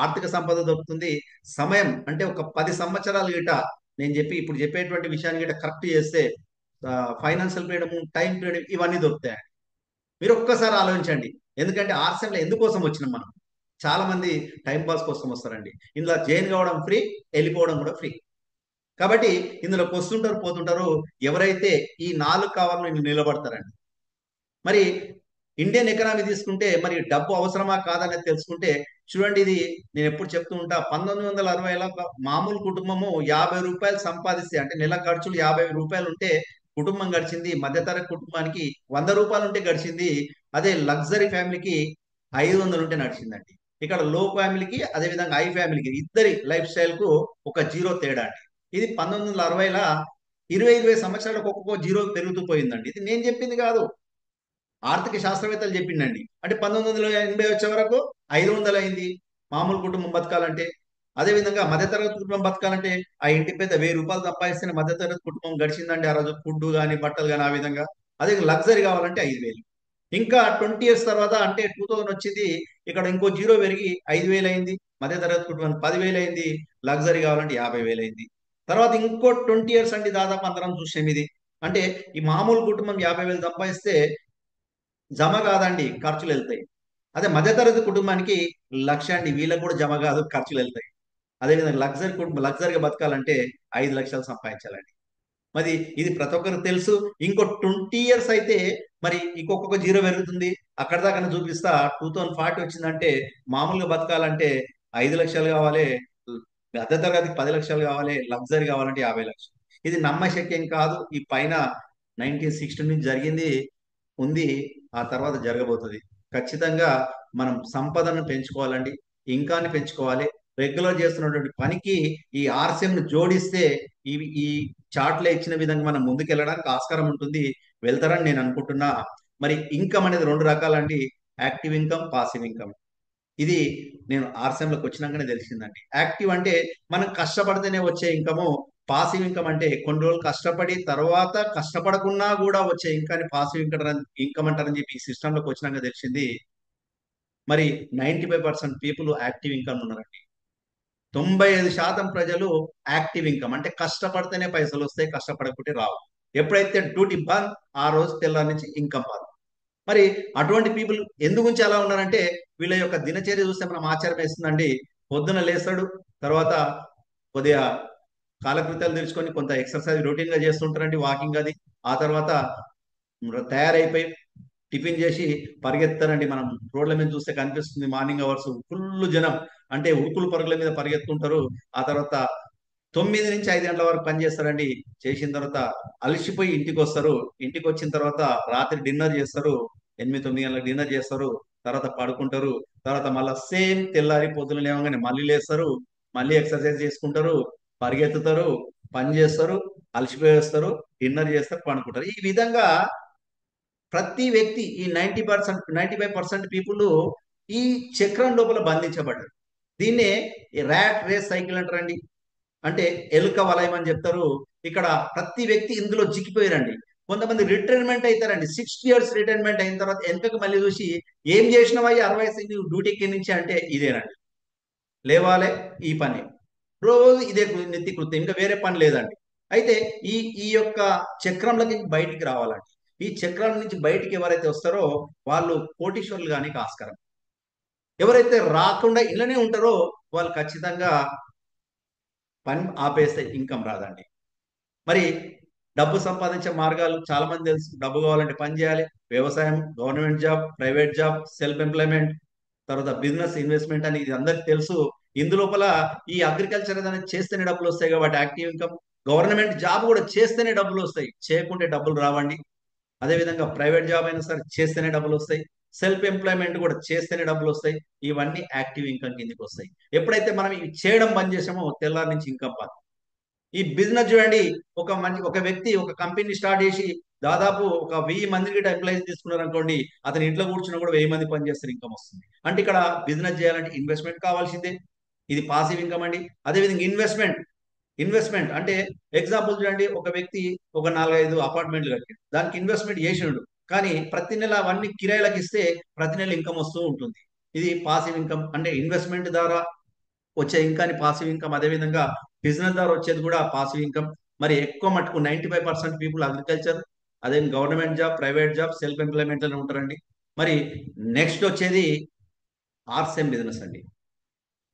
ఆర్థిక సంపద దొరుకుతుంది, సమయం అంటే ఒక 10 సంవత్సరాలు గిట నేను ఇప్పుడు చెప్పేటువంటి విషయాన్ని గిట కరెక్ట్ చేస్తే ఫైనాన్షియల్ ఫ్రీడమ్, టైం ఫ్రీడమ్, ఇవన్నీ దొరుకుతాయి. మీరు ఒక్కసారి ఆలోచించండి. ఎందుకంటే ఆర్సెంలో ఎందుకోసం వచ్చినాం మనం? చాలా మంది టైం పాస్ కోసం వస్తారండి. ఇందులో జాయిన్ కావడం ఫ్రీ, వెళ్ళిపోవడం కూడా ఫ్రీ. కాబట్టి ఇందులోకి వస్తుంటారు, పోతుంటారు. ఎవరైతే ఈ 4 కావాలో నిలబడతారండి. మరి ఇండియన్ ఎకనామీ తీసుకుంటే మరి డబ్బు అవసరమా కాదనేది తెలుసుకుంటే చూడండి, ఇది నేను ఎప్పుడు చెప్తూ ఉంటా, 1960లో మామూలు కుటుంబము 50 రూపాయలు సంపాదిస్తే, అంటే నెల ఖర్చులు 50 రూపాయలు ఉంటే కుటుంబం గడిచింది. మధ్యతరగతి కుటుంబానికి 100 రూపాయలు ఉంటే గడిచింది. అదే లగ్జరీ ఫ్యామిలీకి 500 ఉంటే నడిచిందండి. ఇక్కడ లో ఫ్యామిలీకి, అదేవిధంగా హై ఫ్యామిలీకి, ఇద్దరి లైఫ్ స్టైల్ కు ఒక జీరో తేడా అండి. ఇది 1960ల 20 సంవత్సరాలకు ఒక్కొక్క జీరో పెరుగుతూ పోయిందండి. ఇది నేను చెప్పింది కాదు, ఆర్థిక శాస్త్రవేత్తలు చెప్పిండండి. అంటే 1980 వచ్చే వరకు 500 అయింది మామూలు కుటుంబం బతకాలంటే. అదేవిధంగా మధ్యతరగతి కుటుంబం బతకాలంటే ఆ ఇంటి పెద్ద 1000 రూపాయలు సంపాదిస్తేనే మధ్యతరగతి కుటుంబం గడిచిందండి ఆ రోజు, ఫుడ్ కానీ బట్టలు కానీ ఆ విధంగా. అదే లగ్జరీ కావాలంటే 5,000. ఇంకా 20 years తర్వాత అంటే 2000 వచ్చింది, ఇక్కడ ఇంకో జీరో పెరిగి 5,000 అయింది. మధ్యతరగతి కుటుంబం 10,000 అయింది. లగ్జరీ కావాలంటే 50,000 అయింది. తర్వాత ఇంకో 20 years అండి, దాదాపు అందరం చూసాం ఇది. అంటే ఈ మామూలు కుటుంబం 50,000 సంపాదిస్తే జమ కాదండి, ఖర్చులు వెళ్తాయి. అదే మధ్యతరగతి కుటుంబానికి 1,00,000 అండి, వీళ్ళకి కూడా జమ కాదు, ఖర్చులు వెళ్తాయి. అదేవిధంగా లగ్జరీ కుటుంబం, లగ్జరీగా బతకాలంటే 5,00,000 సంపాదించాలండి. మరి ఇది ప్రతి ఒక్కరికి తెలుసు. ఇంకో 20 years అయితే మరి ఇంకొక జీరో పెరుగుతుంది. అక్కడ దాకా చూపిస్తా, 2040 వచ్చిందంటే మామూలుగా బతకాలంటే 5,00,000 కావాలి, మధ్యతరగతికి 10,00,000 కావాలి, లగ్జరీ కావాలంటే 50,00,000. ఇది నమ్మశక్యం కాదు. ఈ పైన 1960 నుంచి జరిగింది ఉంది, ఆ తర్వాత జరగబోతుంది. ఖచ్చితంగా మనం సంపదను పెంచుకోవాలండి, ఇంకాని పెంచుకోవాలి. రెగ్యులర్ చేస్తున్నటువంటి పనికి ఈ ఆర్సీఎంను జోడిస్తే ఈ ఈ చార్ట్లో ఇచ్చిన విధంగా మనం ముందుకెళ్ళడానికి ఆస్కారం ఉంటుంది. వెళ్తారని నేను అనుకుంటున్నా. మరి ఇన్కమ్ అనేది 2 రకాలండి, యాక్టివ్ ఇన్కమ్, పాసివ్ ఇన్కమ్. ఇది నేను ఆర్సీఎంలోకి వచ్చినాకనే తెలిసిందండి. యాక్టివ్ అంటే మనం కష్టపడితేనే వచ్చే ఇన్కము, పాసివ్ ఇన్కమ్ అంటే కొన్ని రోజులు కష్టపడి తర్వాత కష్టపడకున్నా కూడా వచ్చే ఇన్కమ్ పాసివ్ ఇన్కమ్ అంటారని చెప్పి ఈ సిస్టంలోకి వచ్చినాక తెలిసింది. మరి 95% పీపుల్ యాక్టివ్ ఇన్కమ్ ఉన్నారండి. 95% ప్రజలు యాక్టివ్ ఇన్కమ్ అంటే కష్టపడితేనే పైసలు వస్తాయి, కష్టపడకుంటే రావు. ఎప్పుడైతే డ్యూటీ బంద్, ఆ రోజు తెల్లారి నుంచి ఇన్కమ్ బంద్. మరి అటువంటి పీపుల్ ఎందు గురించి అలా ఉన్నారంటే వీళ్ళ యొక్క దినచర్య చూస్తే మనం ఆశ్చర్యం వేస్తుందండి. పొద్దున లేస్తాడు, తర్వాత కొద్దిగా కాలకృత్యాలు తెరుచుకొని కొంత ఎక్సర్సైజ్ రొటీన్ గా చేస్తుంటారండి, వాకింగ్ అది. ఆ తర్వాత తయారైపోయి టిఫిన్ చేసి పరిగెత్తారండి. మనం రోడ్ల మీద చూస్తే కనిపిస్తుంది మార్నింగ్ అవర్స్ ఫుల్ జనం, అంటే ఉరుకులు పరుగుల మీద పరిగెత్తుంటారు. ఆ తర్వాత 9 నుంచి 5 గంటల వరకు పని చేస్తారండి. చేసిన తర్వాత అలసిపోయి ఇంటికి వస్తారు. ఇంటికి వచ్చిన తర్వాత రాత్రి డిన్నర్ చేస్తారు. 8, 9 గంటలకు డిన్నర్ చేస్తారు. తర్వాత పడుకుంటారు. తర్వాత మళ్ళీ సేమ్ తెల్లారి పొద్దున లేవగానే మళ్ళీ లేస్తారు, మళ్ళీ ఎక్సర్సైజ్ చేసుకుంటారు, పరిగెత్తుతారు, పని చేస్తారు, అలసిపోయేస్తారు, డిన్నర్ చేస్తారు, పండుకుంటారు. ఈ విధంగా ప్రతి వ్యక్తి ఈ 95% పీపుల్ ఈ చక్రం లోపల బంధించబడ్డారు. దీన్నే ర్యాట్ రేస్ సైకిల్ అంటారండి. అంటే ఎలుక వలయం అని చెప్తారు. ఇక్కడ ప్రతి వ్యక్తి ఇందులో చిక్కిపోయారండి. కొంతమంది రిటైర్మెంట్ అవుతారండి. 60 years రిటైర్మెంట్ అయిన తర్వాత వెనకకు మళ్ళీ చూసి ఏం చేసినవా 60 డ్యూటీకి నుంచి అంటే ఇదేనండి. లేవాలే, ఈ పని, రోజు ఇదే నిత్య కృత్యం, ఇంకా వేరే పని లేదండి. అయితే ఈ ఈ యొక్క చక్రంలోకి బయటికి రావాలండి. ఈ చక్రం నుంచి బయటికి ఎవరైతే వస్తారో వాళ్ళు కోటీశ్వరులు కానీ ఆస్కారం. ఎవరైతే రాకుండా ఇళ్ళనే ఉంటారో వాళ్ళు ఖచ్చితంగా పని ఆపేస్తే ఇన్కమ్ రాదండి. మరి డబ్బు సంపాదించే మార్గాలు చాలా మంది తెలుసు. డబ్బు కావాలంటే పని చేయాలి. వ్యవసాయం, government job, private job, self employment, తర్వాత బిజినెస్, ఇన్వెస్ట్మెంట్ అని ఇది అందరికి తెలుసు. ఇందులోపల ఈ అగ్రికల్చర్ అనేది చేస్తేనే డబ్బులు వస్తాయి కాబట్టి యాక్టివ్ ఇన్కమ్. గవర్నమెంట్ జాబ్ కూడా చేస్తేనే డబ్బులు వస్తాయి, చేయకుంటే డబ్బులు రావండి. అదేవిధంగా ప్రైవేట్ జాబ్ అయినా సరే చేస్తేనే డబ్బులు వస్తాయి. సెల్ఫ్ ఎంప్లాయ్మెంట్ కూడా చేస్తేనే డబ్బులు వస్తాయి. ఇవన్నీ యాక్టివ్ ఇన్కమ్ కిందకి వస్తాయి. ఎప్పుడైతే మనం ఇవి చేయడం బంద్ చేసామో తెల్లారి నుంచి ఇన్కమ్ బంద్. ఈ బిజినెస్ చూడండి, ఒక వ్యక్తి ఒక కంపెనీ స్టార్ట్ చేసి దాదాపు ఒక 1000 మంది గిట్ట ఎంప్లాయీస్ తీసుకున్నారు అనుకోండి, అతని ఇంట్లో కూర్చున్నా కూడా 1000 మంది పని చేస్తారు, ఇన్కమ్ వస్తుంది. అంటే ఇక్కడ బిజినెస్ చేయాలంటే ఇన్వెస్ట్మెంట్ కావాల్సిందే. ఇది పాసివ్ ఇన్కమ్ అండి. అదేవిధంగా ఇన్వెస్ట్మెంట్ అంటే ఎగ్జాంపుల్ చూడండి, ఒక వ్యక్తి ఒక 4, 5 అపార్ట్మెంట్లు కట్టాడు, దానికి ఇన్వెస్ట్మెంట్ చేసినాడు. కానీ ప్రతి నెల అవన్నీ కిరాయిలకు ఇస్తే ప్రతి నెల ఇన్కమ్ వస్తూ ఉంటుంది. ఇది పాసివ్ ఇన్కమ్ అంటే ఇన్వెస్ట్మెంట్ ద్వారా వచ్చే ఇన్కమ్ పాసివ్ ఇన్కమ్. అదేవిధంగా బిజినెస్ ద్వారా వచ్చేది కూడా పాసివ్ ఇన్కమ్. మరి ఎక్కువ మటుకు 95% పీపుల్ అగ్రికల్చర్, అదే government job, private job, self employment అని ఉంటారండి. మరి నెక్స్ట్ వచ్చేది ఆర్సిఎం బిజినెస్ అండి.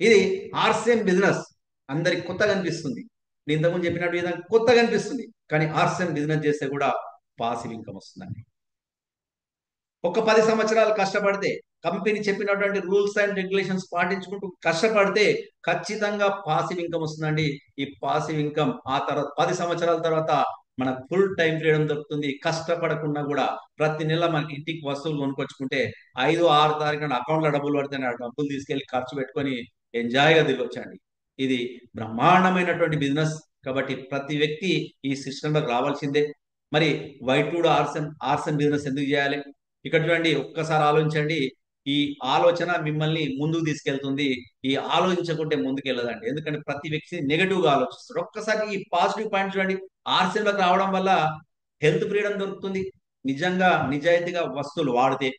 ఇది ఆర్సిఎం బిజినెస్ అందరికి కొత్తగా అనిపిస్తుంది. నేను ఇంతకుముందు చెప్పినట్టు విధంగా కొత్తగా అనిపిస్తుంది, కానీ ఆర్సిఎం బిజినెస్ చేస్తే కూడా పాసివ్ ఇన్కమ్ వస్తుందండి. ఒక 10 సంవత్సరాలు కష్టపడితే, కంపెనీ చెప్పినటువంటి రూల్స్ అండ్ రెగ్యులేషన్స్ పాటించుకుంటూ కష్టపడితే ఖచ్చితంగా పాసివ్ ఇన్కమ్ వస్తుందండి. ఈ పాసివ్ ఇన్కమ్ ఆ తర్వాత 10 సంవత్సరాల తర్వాత మనకు ఫుల్ టైం ఫ్రీడమ్ దొరుకుతుంది. కష్టపడకుండా కూడా ప్రతి నెల మనకి ఇంటికి వస్తువులు కొనుక్కొచ్చుకుంటే 5, 6 తారీఖున అకౌంట్లో డబ్బులు పడితే ఆ డబ్బులు తీసుకెళ్లి ఖర్చు పెట్టుకొని ఎంజాయ్గా తిరగొచ్చండి. ఇది బ్రహ్మాండమైనటువంటి బిజినెస్. కాబట్టి ప్రతి వ్యక్తి ఈ సిస్టంలోకి రావాల్సిందే. మరి వైట్ ఆర్సన్ బిజినెస్ ఎందుకు చేయాలి? ఇక్కడ చూడండి, ఒక్కసారి ఆలోచించండి. ఈ ఆలోచన మిమ్మల్ని ముందుకు తీసుకెళ్తుంది. ఈ ఆలోచించకుంటే ముందుకు వెళ్ళదండి. ఎందుకంటే ప్రతి వ్యక్తి నెగటివ్ గా ఆలోచిస్తాడు. ఒక్కసారి ఈ పాజిటివ్ పాయింట్ చూడండి. ఆర్సీలోకి రావడం వల్ల హెల్త్ ఫ్రీడమ్ దొరుకుతుంది, నిజంగా నిజాయితీగా వస్తువులు వాడితే.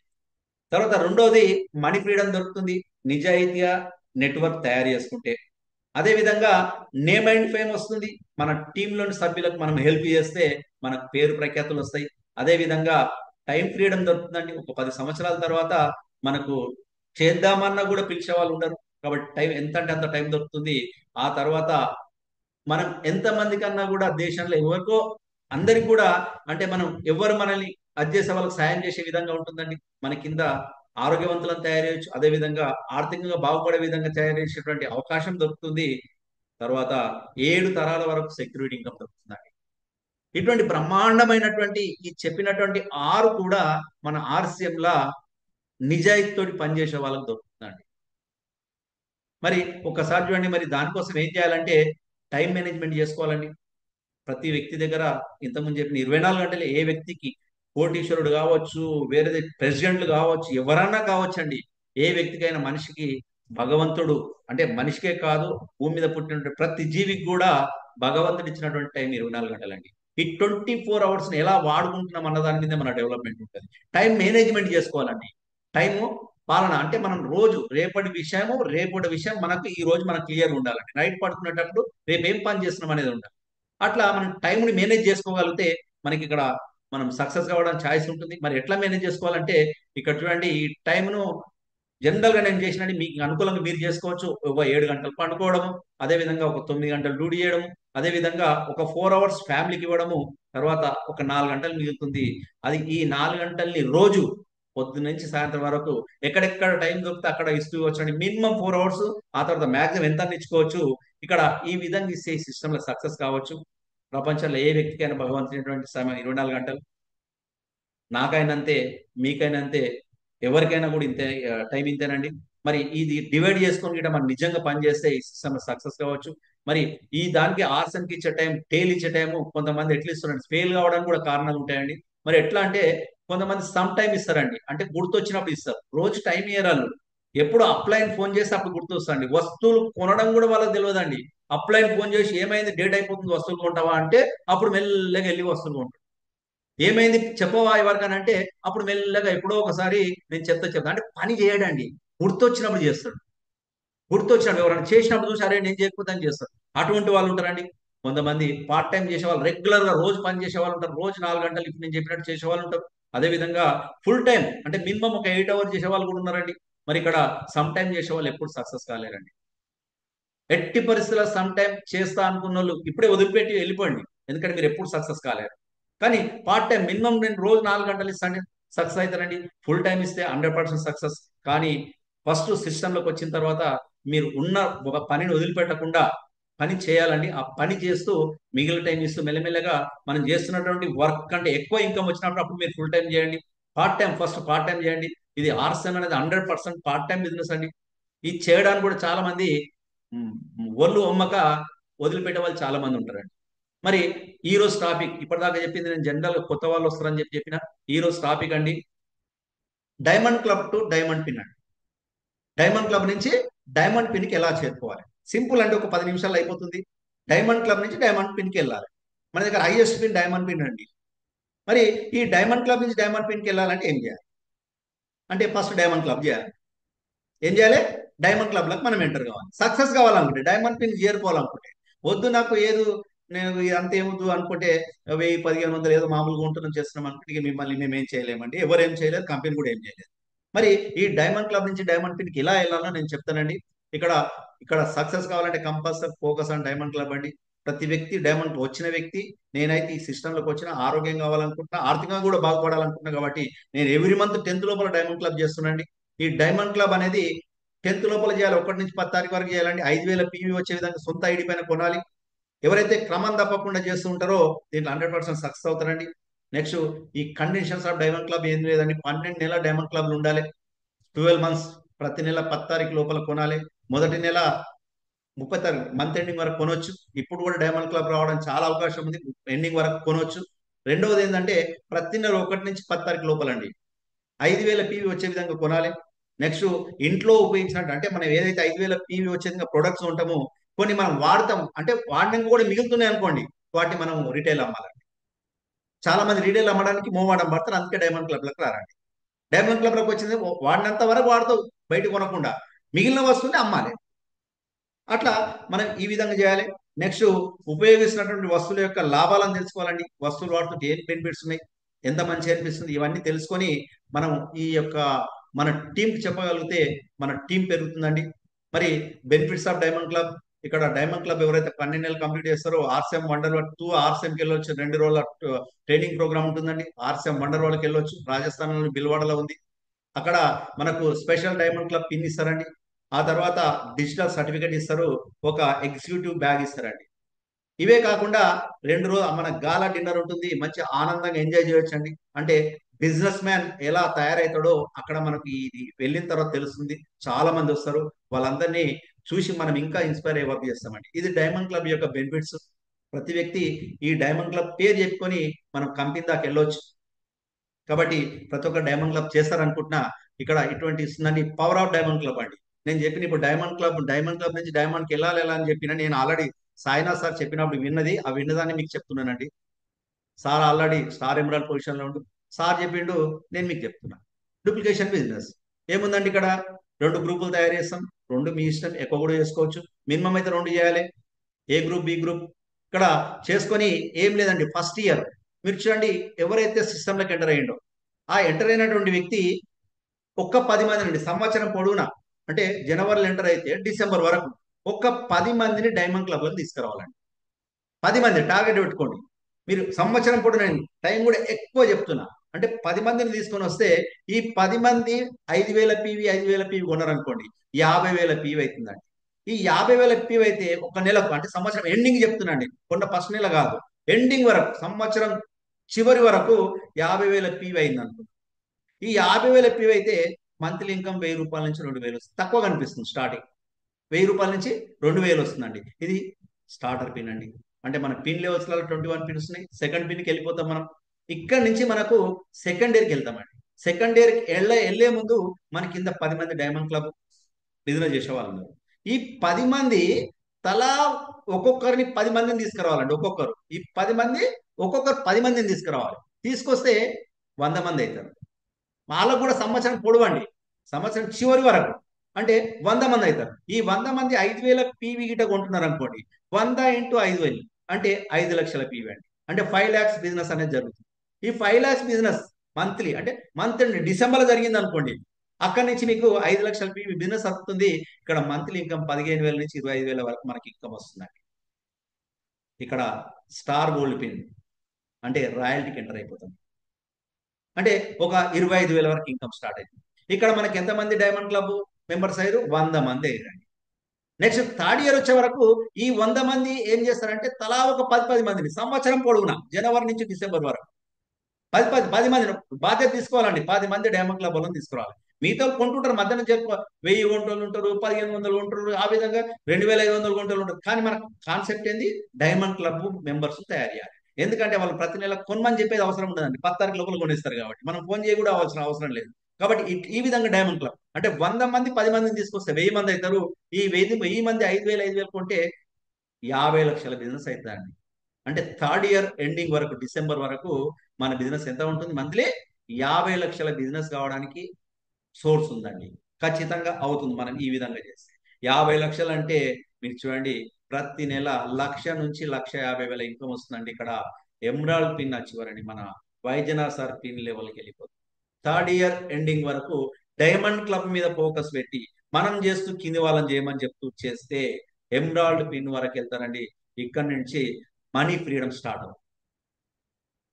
తర్వాత రెండోది మనీ ఫ్రీడమ్ దొరుకుతుంది, నిజాయితీగా నెట్వర్క్ తయారు చేసుకుంటే. అదే విధంగా నేమ్ అండ్ ఫేమ్ వస్తుంది. మన టీంలోని సభ్యులకు మనం హెల్ప్ చేస్తే మనకు పేరు ప్రఖ్యాతులు వస్తాయి. అదే విధంగా టైం ఫ్రీడమ్ దొరుకుతుందండి. ఒక 10 సంవత్సరాల తర్వాత మనకు చేద్దామన్నా కూడా పిలిచే వాళ్ళు ఉండరు. కాబట్టి టైం ఎంత అంటే అంత టైం దొరుకుతుంది. ఆ తర్వాత మనం ఎంత మంది కన్నా కూడా దేశంలో ఎవరికో అందరికి కూడా, అంటే మనం ఎవరు మనల్ని అది చేసే వాళ్ళకి సాయం చేసే విధంగా ఉంటుందండి. మన కింద ఆరోగ్యవంతులను తయారు చేయొచ్చు. అదే విధంగా ఆర్థికంగా బాగుపడే విధంగా తయారు చేసేటువంటి అవకాశం దొరుకుతుంది. తర్వాత 7 తరాల వరకు సెక్యూరిటీ ఇన్కమ్ దొరుకుతుందండి. ఇటువంటి బ్రహ్మాండమైనటువంటి ఈ చెప్పినటువంటి 6 కూడా మన ఆర్సిఎం లా నిజాయితీతోటి పనిచేసే వాళ్ళకి దొరుకుతుందండి. మరి ఒక్కసారి చూడండి, మరి దానికోసం ఏం చేయాలంటే టైం మేనేజ్మెంట్ చేసుకోవాలండి. ప్రతి వ్యక్తి దగ్గర ఇంతకుముందు చెప్పిన 24 గంటలు ఏ వ్యక్తికి, కోటీశ్వరుడు కావచ్చు, వేరే ప్రెసిడెంట్లు కావచ్చు, ఎవరన్నా కావచ్చు అండి, ఏ వ్యక్తికైనా మనిషికి భగవంతుడు అంటే మనిషికే కాదు, భూమి మీద పుట్టిన ప్రతి జీవికి కూడా భగవంతుడు ఇచ్చినటువంటి టైం 24 గంటలండి. ఈ 24 అవర్స్ ఎలా వాడుకుంటున్నాం అన్న దాని మీద మన డెవలప్మెంట్ ఉంటుంది. టైం మేనేజ్మెంట్ చేసుకోవాలండి. టైము పాలన అంటే మనం రోజు రేపటి విషయం మనకు ఈ రోజు మనకు క్లియర్గా ఉండాలండి. నైట్ పడుకునేటప్పుడు రేపు ఏం పని చేస్తున్నాం అనేది ఉండాలి. అట్లా మనం టైంని మేనేజ్ చేసుకోగలిగితే మనకి ఇక్కడ మనం సక్సెస్ కావడానికి ఛాయిస్ ఉంటుంది. మరి ఎట్లా మేనేజ్ చేసుకోవాలంటే ఇక్కడ చూడండి, ఈ టైంను జనరల్ గా నేను చేసినట్టు మీకు అనుకూలంగా మీరు చేసుకోవచ్చు. ఒక 7 గంటలు పండుకోవడము, అదే విధంగా ఒక 9 గంటలు డ్యూటీ చేయడము, అదే విధంగా ఒక 4 అవర్స్ ఫ్యామిలీకి ఇవ్వడము, తర్వాత ఒక 4 గంటలు మిగులుతుంది. అది ఈ 4 గంటల్ని రోజు పొద్దు నుంచి సాయంత్రం వరకు ఎక్కడెక్కడ టైం దొరికితే అక్కడ ఇస్తూ వచ్చండి. మినిమం 4 అవర్స్, ఆ తర్వాత మాక్సిమం ఎంత ఇచ్చుకోవచ్చు. ఇక్కడ ఈ విధంగా ఇస్తే ఈ సిస్టంలో సక్సెస్ కావచ్చు. ప్రపంచంలో ఏ వ్యక్తికైనా భగవంతునటువంటి సమయం 24 గంటలు. నాకైనంతే, మీకైనంతే, ఎవరికైనా కూడా ఇంతే. టైం ఇంతేనండి. మరి ఇది డివైడ్ చేసుకొని గిట్ట మనం నిజంగా పని చేస్తే ఈ సిస్టమ్ సక్సెస్ కావచ్చు. మరి ఈ దానికి ఆర్సన్ కి ఇచ్చే టైం, టేల్ ఇచ్చే టైం కొంతమంది ఎట్లా ఇస్తారండి, ఫెయిల్ కావడానికి కూడా కారణాలు ఉంటాయండి. మరి ఎట్లా అంటే కొంతమంది సమ్ టైం ఇస్తారండి, అంటే గుర్తొచ్చినప్పుడు ఇస్తారు. రోజు టైం ఇయ్యరాళ్ళు. ఎప్పుడు అప్లైన్ ఫోన్ చేసి అప్పుడు గుర్తొస్తాండి. వస్తువులు కొనడం కూడా వాళ్ళకి తెలియదండి. అప్లైన్ ఫోన్ చేసి ఏమైంది, డేట్ అయిపోతుంది, వస్తువులు కొంటావా అంటే అప్పుడు మెల్లగా వెళ్ళి వస్తువులు కొంటారు. ఏమైంది చెప్పవా ఎవరికని అంటే అప్పుడు మెల్లగా ఎప్పుడో ఒకసారి నేను చెప్తా అంటే పని చేయడండి. గుర్తొచ్చినప్పుడు చేస్తాడు. గుర్తొచ్చినప్పుడు ఎవరైనా చేసినప్పుడు చూసి అరే నేను చేయకపోతే అని చేస్తాడు. అటువంటి వాళ్ళు ఉంటారండి. కొంతమంది పార్ట్ టైం చేసే వాళ్ళు, రెగ్యులర్ గా రోజు పని చేసే వాళ్ళు ఉంటారు. రోజు 4 గంటలు ఇప్పుడు నేను చెప్పినట్టు చేసే వాళ్ళు ఉంటారు. అదే విధంగా ఫుల్ టైం అంటే మినిమం ఒక 8 అవర్స్ చేసే వాళ్ళు కూడా ఉన్నారండి. మరి ఇక్కడ సమ్ టైం చేసే వాళ్ళు ఎప్పుడు సక్సెస్ కాలేరండి. ఎట్టి పరిస్థితుల్లో సమ్ టైం చేస్తా అనుకున్న వాళ్ళు ఇప్పుడే వదిలిపెట్టి వెళ్ళిపోండి. ఎందుకంటే మీరు ఎప్పుడు సక్సెస్ కాలేరు. కానీ పార్ట్ టైం మినిమం నేను రోజు 4 గంటలు ఇస్తాను, సక్సెస్ అవుతారండి. ఫుల్ టైం ఇస్తే 100% సక్సెస్. కానీ ఫస్ట్ సిస్టంలోకి వచ్చిన తర్వాత మీరు ఉన్న ఒక పనిని వదిలిపెట్టకుండా పని చేయాలండి. ఆ పని చేస్తూ మిగిలిన టైం ఇస్తూ మెల్లమెల్లగా మనం చేస్తున్నటువంటి వర్క్ కంటే ఎక్కువ ఇన్కమ్ వచ్చినప్పుడు అప్పుడు మీరు ఫుల్ టైం చేయండి. ఫస్ట్ పార్ట్ టైం చేయండి. ఇది ఆర్సన్ అనేది 100% పార్ట్ టైం బిజినెస్ అండి. ఇది చేయడానికి కూడా చాలా మంది ఉమ్, ఒళ్ళు ఒమ్మక వదిలిపెట్టే వాళ్ళు చాలా మంది ఉంటారండి. మరి ఈ రోజు టాపిక్ ఇప్పటిదాకా చెప్పింది నేను జనరల్ కొత్త వాళ్ళు వస్తారని చెప్పిన. ఈ రోజు టాపిక్ అండి, diamond club to diamond pin అండి. డైమండ్ క్లబ్ నుంచి డైమండ్ పిన్ కి ఎలా చేరుకోవాలి. సింపుల్ అంటే ఒక 10 నిమిషాలు అయిపోతుంది. డైమండ్ క్లబ్ నుంచి డైమండ్ పిన్ కి వెళ్ళాలి. మన దగ్గర హైయెస్ట్ పిన్ డైమండ్ పిన్ అండి. మరి ఈ డైమండ్ క్లబ్ నుంచి డైమండ్ పిన్ కి వెళ్ళాలంటే ఏం చేయాలి అంటే ఫస్ట్ డైమండ్ క్లబ్ చేయాలి. ఏం చేయాలి, డైమండ్ క్లబ్ లకు మనం ఎంటర్ కావాలి. సక్సెస్ కావాలనుకుంటే, డైమండ్ పిన్ చేరుకోవాలనుకుంటే, వద్దు నాకు ఏదో నేను అంత ఏమొద్దు అనుకుంటే 1000, 1500 ఏదో మామూలుగా ఉంటున్నాం చేస్తున్నాం అనుకుంటే ఇక మిమ్మల్ని మేము ఏం చేయలేమండి. ఎవరు ఏం చేయలేదు, కంపెనీ కూడా ఏం చేయలేదు. మరి ఈ డైమండ్ క్లబ్ నుంచి డైమండ్ పిన్ కి ఇలా వెళ్ళాలో నేను చెప్తానండి. ఇక్కడ ఇక్కడ సక్సెస్ కావాలంటే compulsory focus on diamond club అండి. ప్రతి వ్యక్తి డైమండ్ వచ్చిన వ్యక్తి, నేనైతే ఈ సిస్టంలోకి వచ్చిన ఆరోగ్యం కావాలనుకుంటున్నా, ఆర్థికంగా కూడా బాగుపడాలనుకుంటున్నా కాబట్టి నేను ఎవ్రీ మంత్ 10th లోపల డైమండ్ క్లబ్ చేస్తున్నాండి. ఈ డైమండ్ క్లబ్ అనేది 10th లోపల చేయాలి. 1 నుంచి 10 తారీఖు వరకు చేయాలండి. 5,000 పీవీ వచ్చే విధంగా సొంత ఐడి పైన కొనాలి. ఎవరైతే క్రమం తప్పకుండా చేస్తూ ఉంటారో దీంట్లో 100% సక్సెస్ అవుతారండి. నెక్స్ట్, ఈ కండిషన్స్ ఆఫ్ డైమండ్ క్లబ్ ఏం లేదండి. 12 నెలల డైమండ్ క్లబ్లు ఉండాలి. 12 మంత్స్, ప్రతి నెల 10 తారీఖు లోపల కొనాలి. మొదటి నెల 30 తారీఖు మంత్ ఎండింగ్ వరకు కొనవచ్చు. ఇప్పుడు కూడా డైమండ్ క్లబ్ రావడం చాలా అవకాశం ఉంది. ఎండింగ్ వరకు కొనవచ్చు. రెండవది ఏంటంటే ప్రతి నెల 1 నుంచి 10 తారీఖు లోపలండి 5,000 పీవీ వచ్చే విధంగా కొనాలి. నెక్స్ట్, ఇంట్లో ఉపయోగించినట్టు అంటే మనం ఏదైతే 5,000 పీవీ వచ్చే విధంగా ప్రొడక్ట్స్ ఉంటామో కొన్ని మనం వాడతాం అంటే వాడినాక కూడా మిగులుతున్నాయి అనుకోండి, వాటిని మనం రిటైల్ అమ్మాలి. చాలా మంది రీటైల్ అమ్మడానికి మోవాడం పడతారు. అందుకే డైమండ్ క్లబ్లకు రారండి. డైమండ్ క్లబ్లకు వచ్చింది వాడినంత వరకు వాడుతావు, బయట కొనకుండా మిగిలిన వస్తువుని అమ్మాలి. అట్లా మనం ఈ విధంగా చేయాలి. నెక్స్ట్, ఉపయోగిస్తున్నటువంటి వస్తువుల యొక్క లాభాలను తెలుసుకోవాలండి. వస్తువులు వాడుతుంటే ఏం బెనిఫిట్స్ ఉన్నాయి, ఎంత మంచి అనిపిస్తుంది, ఇవన్నీ తెలుసుకొని మనం ఈ యొక్క మన టీంకి చెప్పగలిగితే మన టీం పెరుగుతుందండి. మరి బెనిఫిట్స్ ఆఫ్ డైమండ్ క్లబ్, ఇక్కడ డైమండ్ క్లబ్ ఎవరైతే 12 నెలలు కంప్లీట్ చేస్తారో ఆర్సీఎం వండర్ వరల్డ్ 2 ఆర్సీఎంకి వెళ్ళొచ్చు. 2 రోజుల ట్రైనింగ్ ప్రోగ్రామ్ ఉంటుందండి. ఆర్సీఎం వండర్ వరల్డ్కి వెళ్ళొచ్చు. రాజస్థాన్లోని బిల్వాడలో ఉంది. అక్కడ మనకు స్పెషల్ డైమండ్ క్లబ్ పిన్ ఇస్తారండి. ఆ తర్వాత డిజిటల్ సర్టిఫికేట్ ఇస్తారు. ఒక ఎగ్జిక్యూటివ్ బ్యాగ్ ఇస్తారండి. ఇవే కాకుండా 2 రోజు మన గాలా డిన్నర్ ఉంటుంది. మంచి ఆనందంగా ఎంజాయ్ చేయొచ్చండి. అంటే బిజినెస్ మ్యాన్ ఎలా తయారవుతాడో అక్కడ మనకి ఇది వెళ్ళిన తర్వాత తెలుస్తుంది. చాలా మంది వస్తారు. వాళ్ళందరినీ చూసి మనం ఇంకా ఇన్స్పైర్ అయ్యి వర్క్ చేస్తామండి. ఇది డైమండ్ క్లబ్ యొక్క బెనిఫిట్స్. ప్రతి వ్యక్తి ఈ డైమండ్ క్లబ్ పేరు చెప్పుకొని మనం కంపెనీ దాకా వెళ్ళొచ్చు. కాబట్టి ప్రతి ఒక్క డైమండ్ క్లబ్ చేస్తారనుకుంటున్నా. ఇక్కడ ఇటువంటి ఇస్తుందండి పవర్ ఆఫ్ డైమండ్ క్లబ్ అండి. నేను చెప్పిన ఇప్పుడు డైమండ్ క్లబ్ నుంచి డైమండ్కి వెళ్ళాలి ఎలా అని చెప్పిన నేను ఆల్రెడీ సాయినాథ్ సార్ చెప్పినప్పుడు విన్నది ఆ విన్నదాన్ని మీకు చెప్తున్నానండి. సార్ ఆల్రెడీ స్టార్ ఎమరాల్డ్ పొజిషన్లో ఉండు సార్ చెప్పిండు, నేను మీకు చెప్తున్నా. డూప్లికేషన్ బిజినెస్ ఏముందండి ఇక్కడ, రెండు గ్రూపులు తయారు చేస్తాం. రెండు మీ ఇష్టం, ఎక్కువ కూడా చేసుకోవచ్చు. మినిమం అయితే రెండు చేయాలి, ఏ గ్రూప్ బి గ్రూప్. ఇక్కడ చేసుకొని ఏం లేదండి, ఫస్ట్ ఇయర్ మీరు చూడండి, ఎవరైతే సిస్టంలోకి ఎంటర్ అయ్యిండో ఆ ఎంటర్ అయినటువంటి వ్యక్తి ఒక్క 10 మంది నుండి సంవత్సరం పొడవునా, అంటే జనవరిలో ఎంటర్ అయితే డిసెంబర్ వరకు ఒక్క 10 మందిని డైమండ్ క్లబ్లకు తీసుకురావాలండి. 10 మంది టార్గెట్ పెట్టుకోండి. మీరు సంవత్సరం పొడవునా, టైం కూడా ఎక్కువ చెప్తున్నా, అంటే 10 మందిని తీసుకొని వస్తే ఈ 10 మంది 5,000 పీవీ 5,000 పీవీ కొన్నారనుకోండి, 50,000 పీవీ అవుతుందండి. ఈ 50,000 పీవీ అయితే ఒక నెలకు, అంటే సంవత్సరం ఎండింగ్ చెప్తున్నాండి, కొన్న ఫస్ట్ నెల కాదు, ఎండింగ్ వరకు, సంవత్సరం చివరి వరకు 50,000 పీవీ అయింది అనుకో. ఈ 50,000 పీవీ అయితే మంత్లీ ఇన్కమ్ 1,000 రూపాయల నుంచి 2,000 వస్తుంది. తక్కువ కనిపిస్తుంది స్టార్టింగ్, 1,000 రూపాయల నుంచి 2,000 వస్తుందండి. ఇది స్టార్టర్ పిన్ అండి. అంటే మన పిన్ లెవెల్స్ లో 21 పిన్స్ ఉన్నాయి. సెకండ్ పిన్కి వెళ్ళిపోతాం మనం. ఇక్కడ నుంచి మనకు సెకండ్ ఇయర్కి వెళ్తామండి. సెకండ్ ఇయర్కి వెళ్ళే ముందు మన కింద 10 మంది డైమండ్ క్లబ్ బిజినెస్ చేసే వాళ్ళు ఉన్నారు. ఈ 10 మంది తలా ఒక్కొక్కరిని 10 మందిని తీసుకురావాలండి. ఒక్కొక్కరు ఈ 10 మంది, ఒక్కొక్కరు 10 మందిని తీసుకురావాలి. తీసుకొస్తే 100 మంది అవుతారు. వాళ్ళకు కూడా సంవత్సరం పొడవండి, సంవత్సరం చివరి వరకు, అంటే 100 మంది అవుతారు. ఈ 100 మంది 5,000 పీవీ గిట కొంటున్నారు అనుకోండి, 100 ఇంటూ 5,000 అంటే 5 లక్షల పీవీ అండి. అంటే 5 lakhs బిజినెస్ అనేది జరుగుతుంది. ఈ 5 lakhs బిజినెస్ మంత్లీ, అంటే మంత్ డిసెంబర్లో జరిగింది అనుకోండి, అక్కడి నుంచి మీకు 5 లక్షల పీవీ బిజినెస్ వస్తుంది. ఇక్కడ మంత్లీ ఇన్కమ్ 15,000 నుంచి 25,000 వరకు మనకి ఇన్కమ్ వస్తుందండి. ఇక్కడ స్టార్ గోల్డ్ పిన్ అంటే రాయల్టీకి ఎంటర్ అయిపోతాం. అంటే ఒక 25,000 వరకు ఇన్కమ్ స్టార్ట్ అయింది. ఇక్కడ మనకి ఎంతమంది డైమండ్ క్లబ్ మెంబర్స్ అయ్యారు? 100 మంది అయ్యారండి. నెక్స్ట్ థర్డ్ ఇయర్ వచ్చే వరకు ఈ 100 మంది ఏం చేస్తారంటే తలా ఒక 10 మందిని సంవత్సరం పొడవునా, జనవరి నుంచి డిసెంబర్ వరకు 10 మందిని బాధ్యత తీసుకోవాలండి. 10 మంది డైమండ్ క్లబ్ వాళ్ళని తీసుకురావాలి. మీతో కొంటుంటారు, మధ్యాహ్నం చెప్ప 1000 గుంటలు ఉంటారు, 1,500 ఉంటారు, ఆ విధంగా 2,500 గుంటలు ఉంటారు. కానీ మన కాన్సెప్ట్ ఏంది? డైమండ్ క్లబ్ మెంబర్స్ తయారు చేయాలి. ఎందుకంటే వాళ్ళు ప్రతి నెల కొనమని చెప్పేది అవసరం ఉండదండి, 10 తారీఖు లోపల కొనేస్తారు కాబట్టి మనం ఫోన్ చేయ కూడా అవసరం లేదు. కాబట్టి ఈ విధంగా డైమండ్ క్లబ్ అంటే 100 మంది 10 మందిని తీసుకొస్తే 1000 మంది అవుతారు. ఈ 1000 మంది 5,000 కొంటే 50 లక్షల బిజినెస్ అవుతుందండి. అంటే థర్డ్ ఇయర్ ఎండింగ్ వరకు, డిసెంబర్ వరకు మన బిజినెస్ ఎంత ఉంటుంది? మంత్లీ 50 లక్షల బిజినెస్ కావడానికి సోర్స్ ఉందండి. ఖచ్చితంగా అవుతుంది మనం ఈ విధంగా చేస్తే. 50 లక్షలు అంటే మీరు చూడండి, ప్రతి నెల 1,00,000 నుంచి 1,50,000 ఇన్కమ్ వస్తుందండి. ఇక్కడ ఎమరాల్డ్ పిన్ చివరండి మన వైద్యనాథ్ సార్ పిన్ లెవెల్కి వెళ్ళిపోతుంది. థర్డ్ ఇయర్ ఎండింగ్ వరకు డైమండ్ క్లబ్ మీద ఫోకస్ పెట్టి మనం చేస్తూ కింది వాళ్ళని చేయమని చెప్తూ చేస్తే ఎమరాల్డ్ పిన్ వరకు వెళ్తారండి. ఇక్కడ నుంచి మనీ ఫ్రీడమ్ స్టార్ట్ అవుతుంది.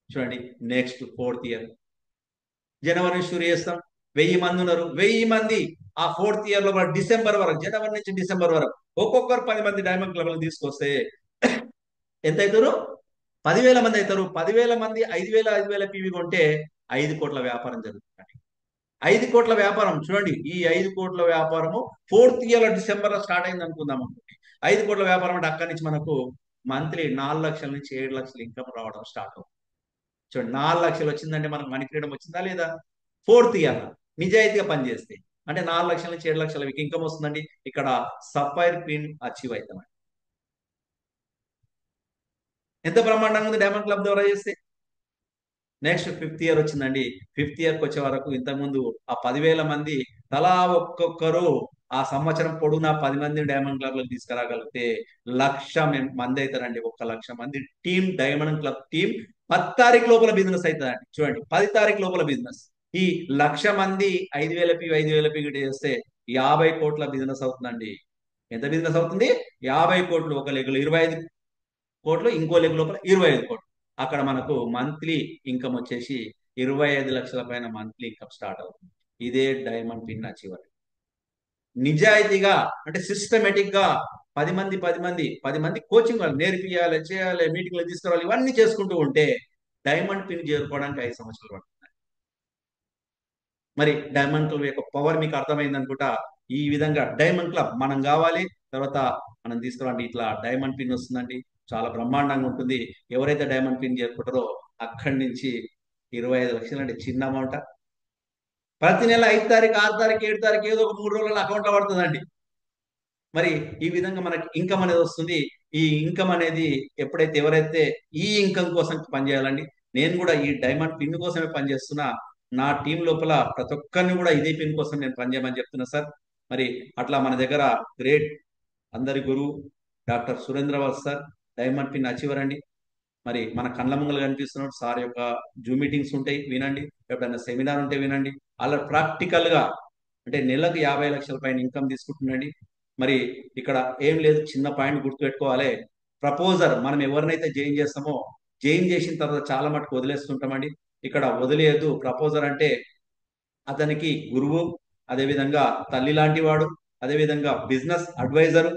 చూడండి, నెక్స్ట్ ఫోర్త్ ఇయర్ జనవరి నుంచి షురు చేస్తాం. 1000 మంది ఉన్నారు, 1000 మంది ఆ ఫోర్త్ ఇయర్ లో డిసెంబర్ వరకు, జనవరి నుంచి డిసెంబర్ వరకు ఒక్కొక్కరు 10 మంది డైమండ్ క్లబ్లను తీసుకొస్తే ఎంత అవుతారు? 10,000 మంది అవుతారు. 10,000 మంది 5,000 పీవీ కొంటే 5 కోట్ల వ్యాపారం జరుగుతుంది. 5 కోట్ల వ్యాపారం చూడండి, ఈ 5 కోట్ల వ్యాపారము ఫోర్త్ ఇయర్ లో డిసెంబర్ లో స్టార్ట్ అయింది అనుకుందాం అనుకోండి. 5 కోట్ల వ్యాపారం అంటే అక్కడి నుంచి మనకు మంత్లీ 4 లక్షల నుంచి 7 లక్షల ఇన్కమ్ రావడం స్టార్ట్ అవుతుంది. చూడండి, 4 లక్షలు వచ్చిందంటే మనకు మనీ ఫ్రీడమ్ వచ్చిందా లేదా? ఫోర్త్ ఇయర్ నిజాయితీగా పనిచేస్తే అంటే 4 లక్షల నుంచి 7 లక్షల ఇన్కమ్ వస్తుందండి. ఇక్కడ సఫైర్ పిన్ అచీవ్ అవుతామండి. ఎంత బ్రహ్మాండంగా ఉంది డైమండ్ క్లబ్ ద్వారా చేస్తే. నెక్స్ట్ ఫిఫ్త్ ఇయర్ వచ్చిందండి. ఫిఫ్త్ ఇయర్కి వచ్చే వరకు ఇంతకుముందు ఆ 10,000 మంది తలా ఒక్కొక్కరు ఆ సంవత్సరం పొడుగునా 10 మంది డైమండ్ క్లబ్ లో తీసుకురాగలిగితే 1,00,000 మంది అవుతారండి. 1,00,000 మంది టీం, డైమండ్ క్లబ్ టీం 10 తారీఖు లోపల బిజినెస్ అవుతుందండి. చూడండి, 10 తారీఖు లోపల బిజినెస్. ఈ 1,00,000 మంది 5,000 పీ 5,000 పీ చేస్తే 50 కోట్ల బిజినెస్ అవుతుందండి. ఎంత బిజినెస్ అవుతుంది? 50 కోట్లు. ఒక లెగ్లో 25 కోట్లు, ఇంకో లెగ్ లోపల 25 కోట్లు. అక్కడ మనకు మంత్లీ ఇన్కమ్ వచ్చేసి 25 లక్షల పైన మంత్లీ ఇన్కమ్ స్టార్ట్ అవుతుంది. ఇదే డైమండ్ పిన్ అచీవర్. నిజాయితీగా, అంటే సిస్టమేటిక్ గా 10 మంది కోచింగ్ వాళ్ళు నేర్పియాలి, చేయాలి, మీటింగ్లు తీసుకురావాలి, ఇవన్నీ చేసుకుంటూ ఉంటే డైమండ్ పిన్ చేరుకోవడానికి 5 సంవత్సరాలు పడుతుంది. మరి డైమండ్ క్లబ్ యొక్క పవర్ మీకు అర్థమైంది అనుకుంటా. ఈ విధంగా డైమండ్ క్లబ్ మనం కావాలి, తర్వాత మనం తీసుకురండి. ఇట్లా డైమండ్ పిన్ వస్తుందండి, చాలా బ్రహ్మాండంగా ఉంటుంది. ఎవరైతే డైమండ్ పిన్ చేరుకుంటారో అక్కడి నుంచి 25 లక్షలు అంటే చిన్న అమౌంట్. ప్రతి నెల 5 తారీఖు, 6 తారీఖు, 7 తారీఖు ఏదో ఒక 3 రోజుల అకౌంట్లో పడుతుందండి. మరి ఈ విధంగా మనకి ఇన్కమ్ అనేది వస్తుంది. ఈ ఇన్కమ్ అనేది ఎప్పుడైతే ఎవరైతే ఈ ఇన్కమ్ కోసం పనిచేయాలండి. నేను కూడా ఈ డైమండ్ పిన్ కోసమే పనిచేస్తున్నా. నా టీం లోపల ప్రతి ఒక్కరిని కూడా ఇదే పిన్ కోసం నేను పనిచేయమని చెప్తున్నా సార్. మరి అట్లా మన దగ్గర గ్రేట్ అందరి గురువు doctor Surendrawal sir, diamond pin achiever అండి. మరి మన కళ్ళ ముంగలు కనిపిస్తున్నాడు సార్ యొక్క జూమ్ మీటింగ్స్ ఉంటాయి వినండి, ఎప్పుడైనా సెమినార్ ఉంటే వినండి. అలా ప్రాక్టికల్ గా అంటే నెలకు 50 లక్షల పైన ఇన్కమ్ తీసుకుంటుండండి. మరి ఇక్కడ ఏం లేదు, చిన్న పాయింట్ గుర్తుపెట్టుకోవాలి. ప్రపోజర్ మనం ఎవరినైతే జైన్ చేస్తామో జైన్ చేసిన తర్వాత చాలా మటుకు వదిలేస్తుంటామండి. ఇక్కడ వదిలేయద్దు. ప్రపోజర్ అంటే అతనికి గురువు, అదేవిధంగా తల్లి లాంటి వాడు, అదేవిధంగా బిజినెస్ అడ్వైజర్.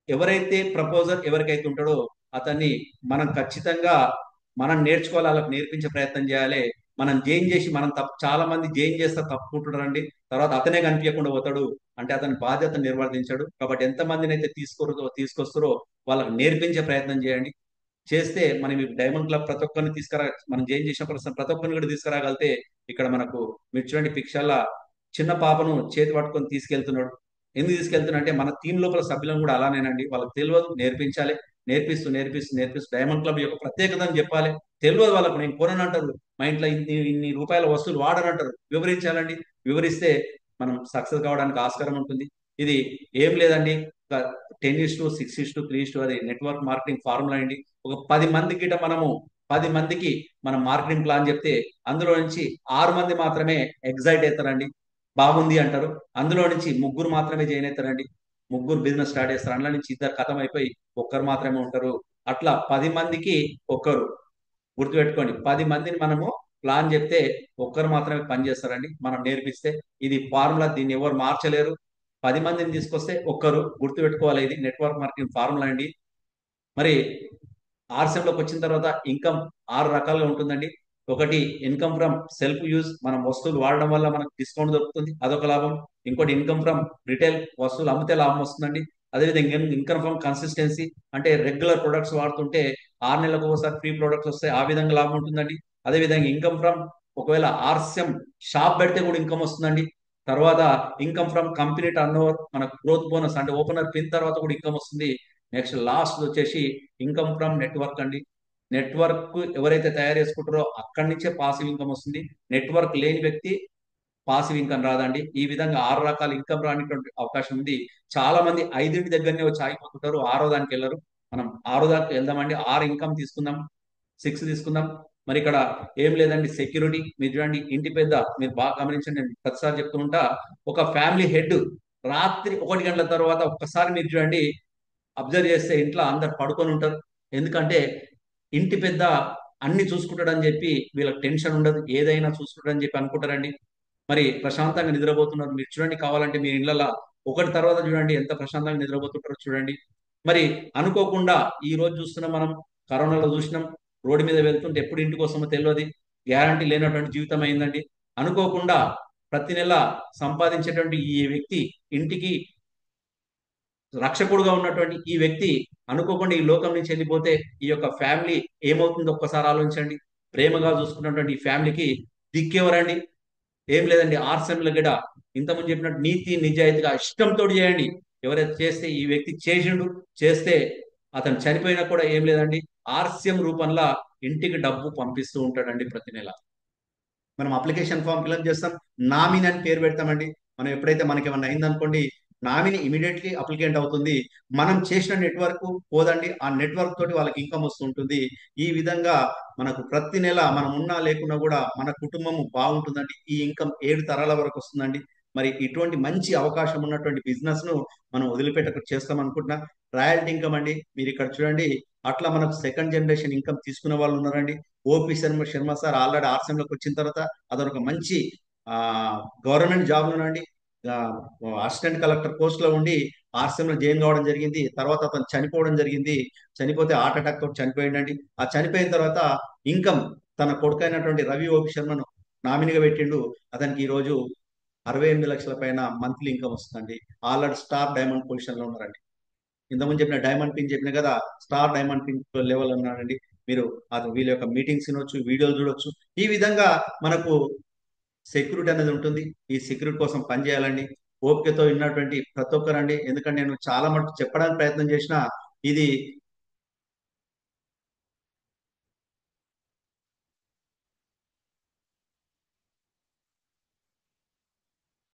ఎవరైతే ప్రపోజర్ ఎవరికైతే ఉంటాడో అతన్ని మనం ఖచ్చితంగా మనం నేర్చుకోవాలి, వాళ్ళకి నేర్పించే ప్రయత్నం చేయాలి. మనం జైన్ చేసి మనం తప్పు, చాలా మంది జైన్ చేస్తే తప్పుకుంటారండి. తర్వాత అతనే కనిపించకుండా పోతాడు, అంటే అతని బాధ్యత నిర్వర్తించాడు. కాబట్టి ఎంతమందిని అయితే తీసుకొస్తారో వాళ్ళకి నేర్పించే ప్రయత్నం చేయండి. చేస్తే మనం ఈ డైమండ్ క్లబ్ ప్రతి ఒక్కరిని తీసుకురా, మనం జైన్ చేసిన ప్రతి ఒక్కరిని కూడా తీసుకురాగలితే ఇక్కడ మనకు మీరు చూడండి పిక్షాల చిన్న పాపను చేతి పట్టుకొని తీసుకెళ్తున్నాడు. ఎందుకు తీసుకెళ్తున్నా అంటే మన టీం లోపల సభ్యులను కూడా అలానేనండి, వాళ్ళకి తెలియదు, నేర్పించాలి. నేర్పిస్తూ డైమండ్ క్లబ్ యొక్క ప్రత్యేకత అని చెప్పాలి. తెలియదు వాళ్ళకు, నేను కొనను అంటారు, మా ఇంట్లో ఇన్ని ఇన్ని రూపాయల వస్తువులు వాడనంటారు. వివరించాలండి. వివరిస్తే మనం సక్సెస్ కావడానికి ఆస్కారం ఉంటుంది. ఇది ఏం లేదండి, 10:6:3 అది నెట్వర్క్ మార్కెటింగ్ ఫార్ములా అండి. ఒక 10 మంది గిట మనము 10 మందికి మనం మార్కెటింగ్ ప్లాన్ చెప్తే అందులో నుంచి 6 మంది మాత్రమే ఎగ్జైట్ అవుతారండి, బాగుంది అంటారు. అందులో నుంచి 3 మాత్రమే జాయిన్ అవుతారండి, 3 బిజినెస్ స్టార్ట్ చేస్తారు. అందులో నుంచి 2 ఖతం అయిపోయి ఒక్కరు మాత్రమే ఉంటారు. అట్లా 10 మందికి ఒక్కరు. గుర్తుపెట్టుకోండి, 10 మందిని మనము ప్లాన్ చెప్తే ఒక్కరు మాత్రమే పని చేస్తారండి మనం నేర్పిస్తే. ఇది ఫార్ములా, దీన్ని ఎవరు మార్చలేరు. 10 మందిని తీసుకొస్తే ఒక్కరు. గుర్తుపెట్టుకోవాలి, ఇది నెట్వర్క్ మార్కెటింగ్ ఫార్ములా అండి. మరి ఆర్సెంలోకి వచ్చిన తర్వాత ఇన్కమ్ 6 రకాలుగా ఉంటుందండి. ఒకటి ఇన్కమ్ ఫ్రమ్ సెల్ఫ్ యూజ్, మనం వస్తువులు వాడడం వల్ల మనకు డిస్కౌంట్ దొరుకుతుంది, అదొక లాభం. ఇంకోటి ఇన్కమ్ ఫ్రమ్ రిటైల్, వస్తువులు అమ్మితే లాభం వస్తుందండి. అదేవిధంగా ఇన్కమ్ ఫ్రమ్ కన్సిస్టెన్సీ, అంటే రెగ్యులర్ ప్రొడక్ట్స్ వాడుతుంటే 6 నెలలకు ఒకసారి ఫ్రీ ప్రొడక్ట్స్ వస్తాయి, ఆ విధంగా లాభం ఉంటుందండి. అదేవిధంగా ఇన్కమ్ ఫ్రమ్ ఒకవేళ ఆర్సెం షాప్ పెడితే కూడా ఇన్కమ్ వస్తుందండి. తర్వాత income from company turn over, మన గ్రోత్ బోనస్ అంటే ఓపెనర్ పిన్ తర్వాత కూడా ఇన్కమ్ వస్తుంది. నెక్స్ట్ లాస్ట్ వచ్చేసి ఇన్కమ్ ఫ్రమ్ నెట్వర్క్ అండి. నెట్వర్క్ ఎవరైతే తయారు చేసుకుంటారో అక్కడి నుంచే పాసివ్ ఇన్కమ్ వస్తుంది. నెట్వర్క్ లేని వ్యక్తి పాసివ్ ఇన్కమ్ రాదండి. ఈ విధంగా 6 రకాల ఇన్కమ్ రానిటువంటి అవకాశం ఉంది. చాలా మంది 5 దగ్గరనే వచ్చి ఆగిపోతుంటారు, 6వ దానికి వెళ్ళరు. మనం 6వ దానికి వెళ్దామండి. 6 ఇన్కమ్ తీసుకుందాం, 6 తీసుకుందాం. మరి ఇక్కడ ఏం లేదండి, సెక్యూరిటీ. మీరు చూడండి, ఇంటి పెద్ద, మీరు బాగా గమనించండి, నేను ప్రతిసారి చెప్తూ ఉంటా. ఒక ఫ్యామిలీ హెడ్ రాత్రి 1 గంటల తర్వాత ఒక్కసారి మీరు చూడండి, అబ్జర్వ్ చేస్తే ఇంట్లో అందరు పడుకొని ఉంటారు. ఎందుకంటే ఇంటి పెద్ద అన్ని చూసుకుంటాడని చెప్పి వీళ్ళకి టెన్షన్ ఉండదు, ఏదైనా చూసుకుంటాడని చెప్పి అనుకుంటారండి. మరి ప్రశాంతంగా నిద్రపోతున్నారు. మీరు చూడండి, కావాలంటే మీ ఇళ్ళలో ఒకటి తర్వాత చూడండి ఎంత ప్రశాంతంగా నిద్రపోతుంటారో చూడండి. మరి అనుకోకుండా ఈ రోజు చూస్తున్నాం మనం, కరోనాలో చూసినాం, రోడ్డు మీద వెళ్తుంటే ఎప్పుడు ఇంటికి వస్తామో తెలియదు, గ్యారంటీ లేనటువంటి జీవితం అయిందండి. అనుకోకుండా ప్రతి నెల సంపాదించేటువంటి ఈ వ్యక్తి, ఇంటికి రక్షకుడుగా ఉన్నటువంటి ఈ వ్యక్తి అనుకోకుండా ఈ లోకం నుంచి వెళ్ళిపోతే ఈ యొక్క ఫ్యామిలీ ఏమవుతుందో ఒక్కసారి ఆలోచించండి. ప్రేమగా చూసుకున్నటువంటి ఈ ఫ్యామిలీకి దిక్కెవరండి? ఏం లేదండి, ఆర్సెంల గడ ఇంతకుముందు చెప్పినట్టు నీతి నిజాయితీగా ఇష్టంతో చేయండి. ఎవరైతే చేస్తే ఈ వ్యక్తి చేసిండు, చేస్తే అతను చనిపోయినా కూడా ఏం లేదండి, ఆర్స్యం రూపంలో ఇంటికి డబ్బు పంపిస్తూ ఉంటాడండి ప్రతి నెల. మనం అప్లికేషన్ ఫామ్ ఫిల్అప్ చేస్తాం, నామినీ అని పేరు పెడతామండి. మనం ఎప్పుడైతే మనకి ఏమన్నా అయిందనుకోండి, నామినీ ఇమీడియట్లీ అప్లికెంట్ అవుతుంది. మనం చేసిన నెట్వర్క్ పోదండి, ఆ నెట్వర్క్ తోటి వాళ్ళకి ఇన్కమ్ వస్తుంటుంది. ఈ విధంగా మనకు ప్రతి నెల మనం ఉన్నా లేకున్నా కూడా మన కుటుంబం బాగుంటుందండి. ఈ ఇన్కమ్ 7 తరాల వరకు వస్తుందండి. మరి ఇటువంటి మంచి అవకాశం ఉన్నటువంటి బిజినెస్ ను మనం వదిలిపెట్టక చేస్తాం అనుకుంటున్నా. రాయల్టీ ఇన్కమ్ అండి, మీరు ఇక్కడ చూడండి. అట్లా మనకు సెకండ్ జనరేషన్ ఇన్కమ్ తీసుకునే వాళ్ళు ఉన్నారండి. ఓపి శర్మ సార్ ఆల్రెడీ ఆర్సీఎంలోకి వచ్చిన తర్వాత అతను మంచి ఆ గవర్నమెంట్ జాబ్ లోనండి, అసిస్టెంట్ కలెక్టర్ పోస్ట్ లో ఉండి ఆర్సీఎంలో జాయిన్ కావడం జరిగింది. తర్వాత అతను చనిపోవడం జరిగింది. చనిపోతే హార్ట్ అటాక్ తోటి చనిపోయిందండి. ఆ చనిపోయిన తర్వాత ఇన్కమ్ తన కొడుకైనటువంటి రవి ఓపి శర్మను నామినీగా పెట్టిండు. అతనికి ఈ రోజు 68 లక్షల పైన మంత్లీ ఇన్కమ్ వస్తుందండి. ఆల్రెడీ స్టార్ డైమండ్ పొజిషన్ లో ఉన్నారండి. ఇంతకుముందు చెప్పిన డైమండ్ పిన్ చెప్పిన కదా, స్టార్ డైమండ్ పిన్ లెవెల్ ఉన్నాడండి. మీరు అది వీళ్ళ యొక్క మీటింగ్స్ వినొచ్చు, వీడియోలు చూడొచ్చు. ఈ విధంగా మనకు సెక్యూరిటీ అనేది ఉంటుంది. ఈ సెక్యూరిటీ కోసం పనిచేయాలండి. ఓపికతో విన్నటువంటి ప్రతి ఒక్కరండి. ఎందుకంటే నేను చాలా మటుకు చెప్పడానికి ప్రయత్నం చేసిన ఇది